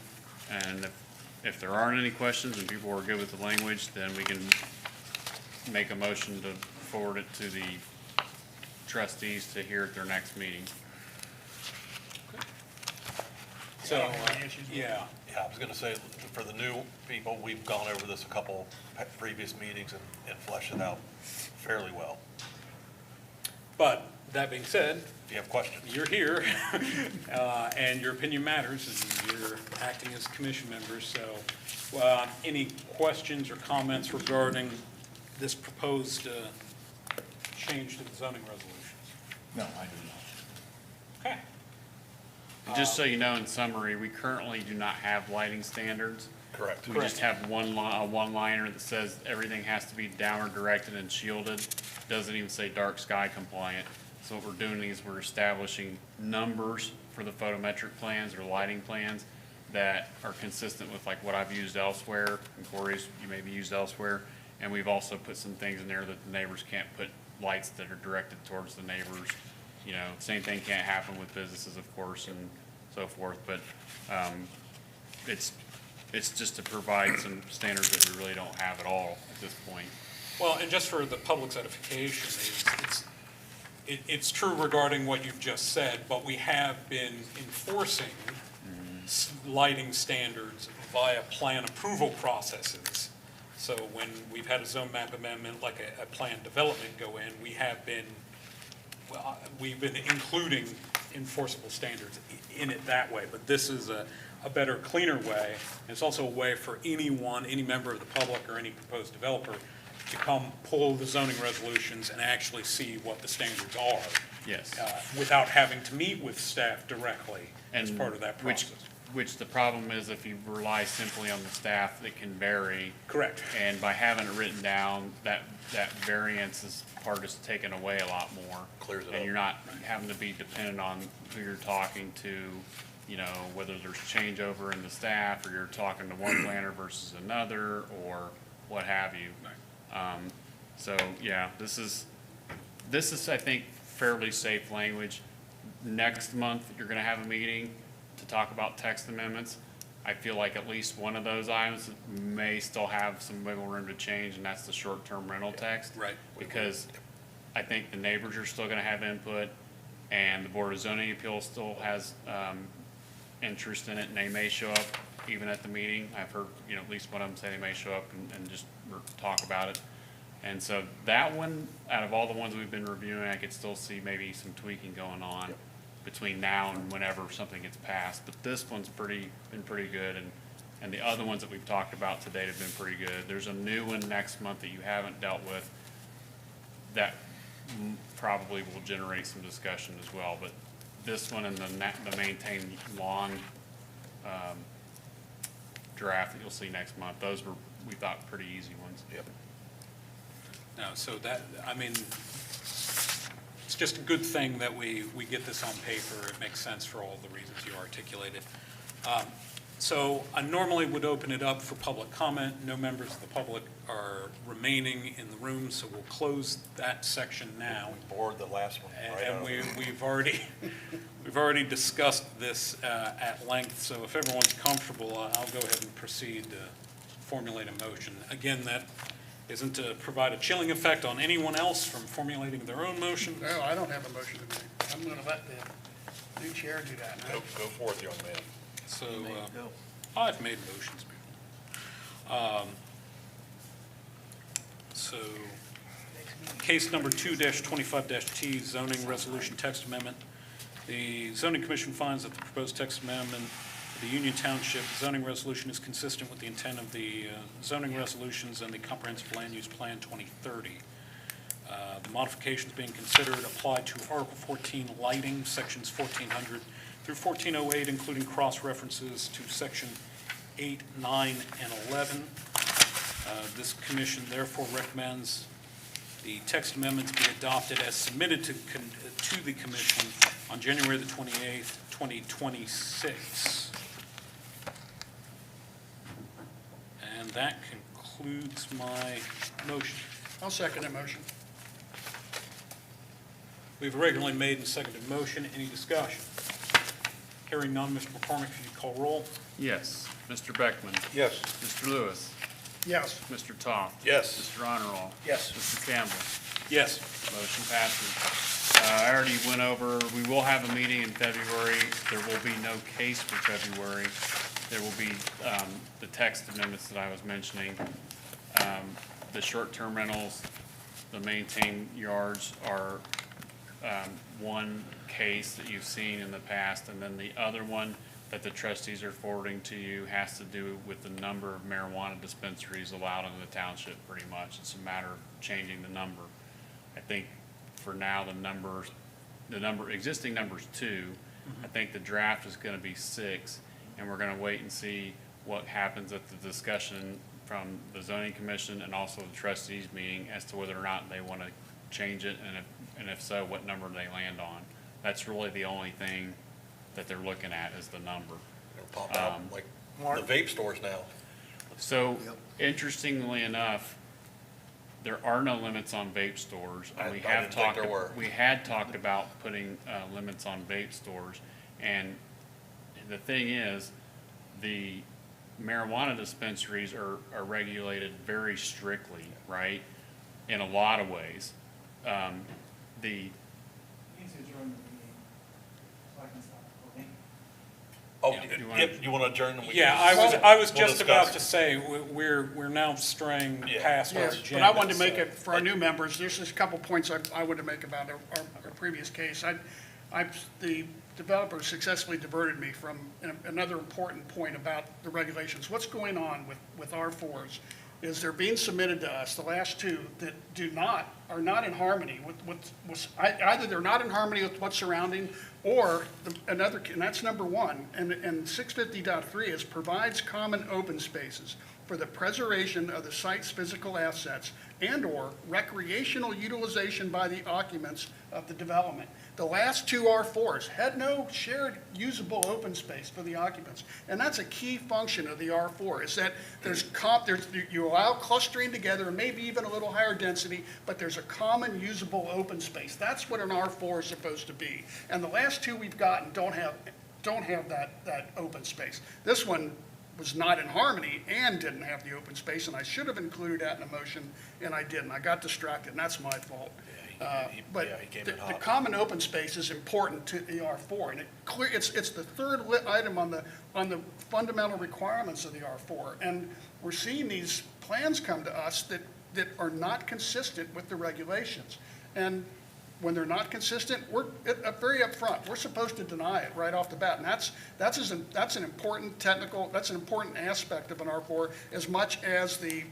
And if there aren't any questions and people are good with the language, then we can make a motion to forward it to the trustees to hear at their next meeting. So, yeah. Yeah, I was going to say, for the new people, we've gone over this a couple previous meetings and fleshed it out fairly well. But that being said, If you have questions. you're here, and your opinion matters, and you're acting as commission members. So, any questions or comments regarding this proposed change to the zoning resolutions? No, I do not. Okay. And just so you know, in summary, we currently do not have lighting standards. Correct. We just have a one-liner that says everything has to be downward directed and shielded. Doesn't even say dark sky compliant. So what we're doing is we're establishing numbers for the photometric plans or lighting plans that are consistent with like what I've used elsewhere, and Corey's you may be used elsewhere. And we've also put some things in there that the neighbors can't put lights that are directed towards the neighbors. You know, same thing can't happen with businesses, of course, and so forth, but, it's just to provide some standards that we really don't have at all at this point. Well, and just for the public's edification, it's true regarding what you've just said, but we have been enforcing lighting standards via plan approval processes. So when we've had a zone map amendment, like a plan development go in, we've been including enforceable standards in it that way. But this is a better, cleaner way. And it's also a way for anyone, any member of the public or any proposed developer to come pull the zoning resolutions and actually see what the standards are. Yes. Without having to meet with staff directly as And part of that process. Which the problem is if you rely simply on the staff, it can vary. Correct. And by having it written down, that variance part is taken away a lot more. Clears it up. And you're not having to be dependent on who you're talking to, you know, whether there's changeover in the staff, or you're talking to one planner versus another, or what have you. So, yeah, this is, I think, fairly safe language. Next month, you're gonna have a meeting to talk about text amendments. I feel like at least one of those items may still have some wiggle room to change, and that's the short-term rental text. Right. Because I think the neighbors are still gonna have input, and the Board of Zoning Appeals still has, interest in it, and they may show up even at the meeting. I've heard, you know, at least one of them say they may show up and just talk about it. And so that one, out of all the ones we've been reviewing, I could still see maybe some tweaking going on between now and whenever something gets passed. But this one's been pretty good, and the other ones that we've talked about to date have been pretty good. There's a new one next month that you haven't dealt with that probably will generate some discussion as well. But this one and the maintained long draft that you'll see next month, those were, we thought, pretty easy ones. Yep. No, so that, I mean, it's just a good thing that we get this on paper. It makes sense for all the reasons you articulated. So I normally would open it up for public comment. No members of the public are remaining in the room, so we'll close that section now. We bored the last one. And we've already discussed this at length, so if everyone's comfortable, I'll go ahead and proceed to formulate a motion. Again, that isn't to provide a chilling effect on anyone else from formulating their own motions. No, I don't have a motion to make. I'm gonna let the new chair do that. Go forth, young man. So, I've made motions before. So, case number 2-25-T, zoning resolution text amendment. The zoning commission finds that the proposed text amendment of the Union Township zoning resolution is consistent with the intent of the zoning resolutions and the comprehensive land use plan 2030. The modifications being considered apply to Article 14 lighting, sections 1400 through 1408, including cross-references to section 8, 9, and 11. This commission therefore recommends the text amendments be adopted as submitted to the commission on January the 28th, 2026. And that concludes my motion. I'll second that motion. We've regularly made and seconded motion. Any discussion? Hearing none, Mr. McCormick, if you call roll. Yes. Mr. Beckman? Yes. Mr. Lewis? Yes. Mr. Toft? Yes. Mr. Honorall? Yes. Mr. Campbell? Yes. Motion passes. I already went over, we will have a meeting in February. There will be no case for February. There will be the text amendments that I was mentioning. The short-term rentals, the maintained yards are one case that you've seen in the past, and then the other one that the trustees are forwarding to you has to do with the number of marijuana dispensaries allowed in the township, pretty much. It's a matter of changing the number. I think for now, existing number's 2, I think the draft is gonna be 6, and we're gonna wait and see what happens at the discussion from the zoning commission and also the trustees meeting as to whether or not they wanna change it, and if so, what number they land on. That's really the only thing that they're looking at is the number. It'll pop out like the vape stores now. So interestingly enough, there are no limits on vape stores. I We didn't have think talked, there were. we had talked about putting limits on vape stores. And the thing is, the marijuana dispensaries are regulated very strictly, right? In a lot of ways. The, Oh, Yeah, you want to adjourn? and we Yeah, can- I was we'll just about discuss. to say, we're now straying Yeah. past our Yes, agenda. but I wanted to make so- it, for our new members, there's just a couple points I wanted to make about our previous case. The developer successfully diverted me from another important point about the regulations. What's going on with R4s is they're being submitted to us, the last two, that are not in harmony with, either they're not in harmony with what's surrounding, or another, and that's number one. And 650.3 is provides common open spaces for the preservation of the site's physical assets and/or recreational utilization by the occupants of the development. The last two R4s had no shared usable open space for the occupants. And that's a key function of the R4, is that you allow clustering together, and maybe even a little higher density, but there's a common usable open space. That's what an R4 is supposed to be. And the last two we've gotten don't have that open space. This one was not in harmony and didn't have the open space, and I should have included that in a motion, and I didn't. I got distracted, and that's my fault. But he came the in hot. common open space is important to the R4, and it's the third item on the fundamental requirements of the R4. And we're seeing these plans come to us that are not consistent with the regulations. And when they're not consistent, we're very upfront. We're supposed to deny it right off the bat. And that's an important that's an important aspect of an R4, as much as the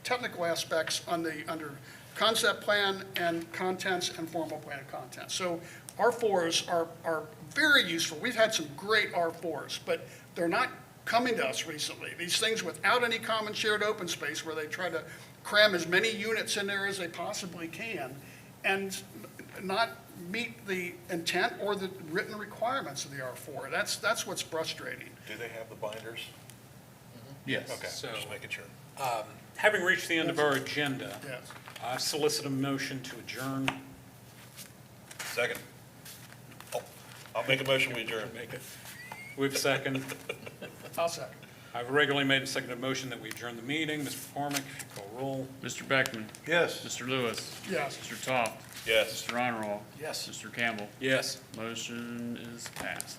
technical aspects under concept plan and contents and formal plan and contents. So R4s are very useful. We've had some great R4s, but they're not coming to us recently. These things without any common shared open space, where they try to cram as many units in there as they possibly can and not meet the intent or the written requirements of the R4. That's what's frustrating. Do they have the binders? yes. Okay, So- just making sure. Having reached the end of our agenda, Yes. I solicit a motion to adjourn. Second. Oh, I'll make a motion, we adjourn. Make it. We have a second. I'll second. I've regularly made and seconded a motion that we adjourn the meeting. Mr. McCormick, if you call roll. Mr. Beckman, Yes. Mr. Lewis, Yes. Mr. Toft, Yes. Mr. Honorable, Yes. Mr. Campbell. Yes. Motion is passed.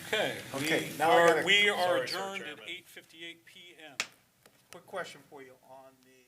Okay. Okay, We now I are gotta- we are Sorry, Sir adjourned at Chairman. 8:58 PM. Quick question for you on the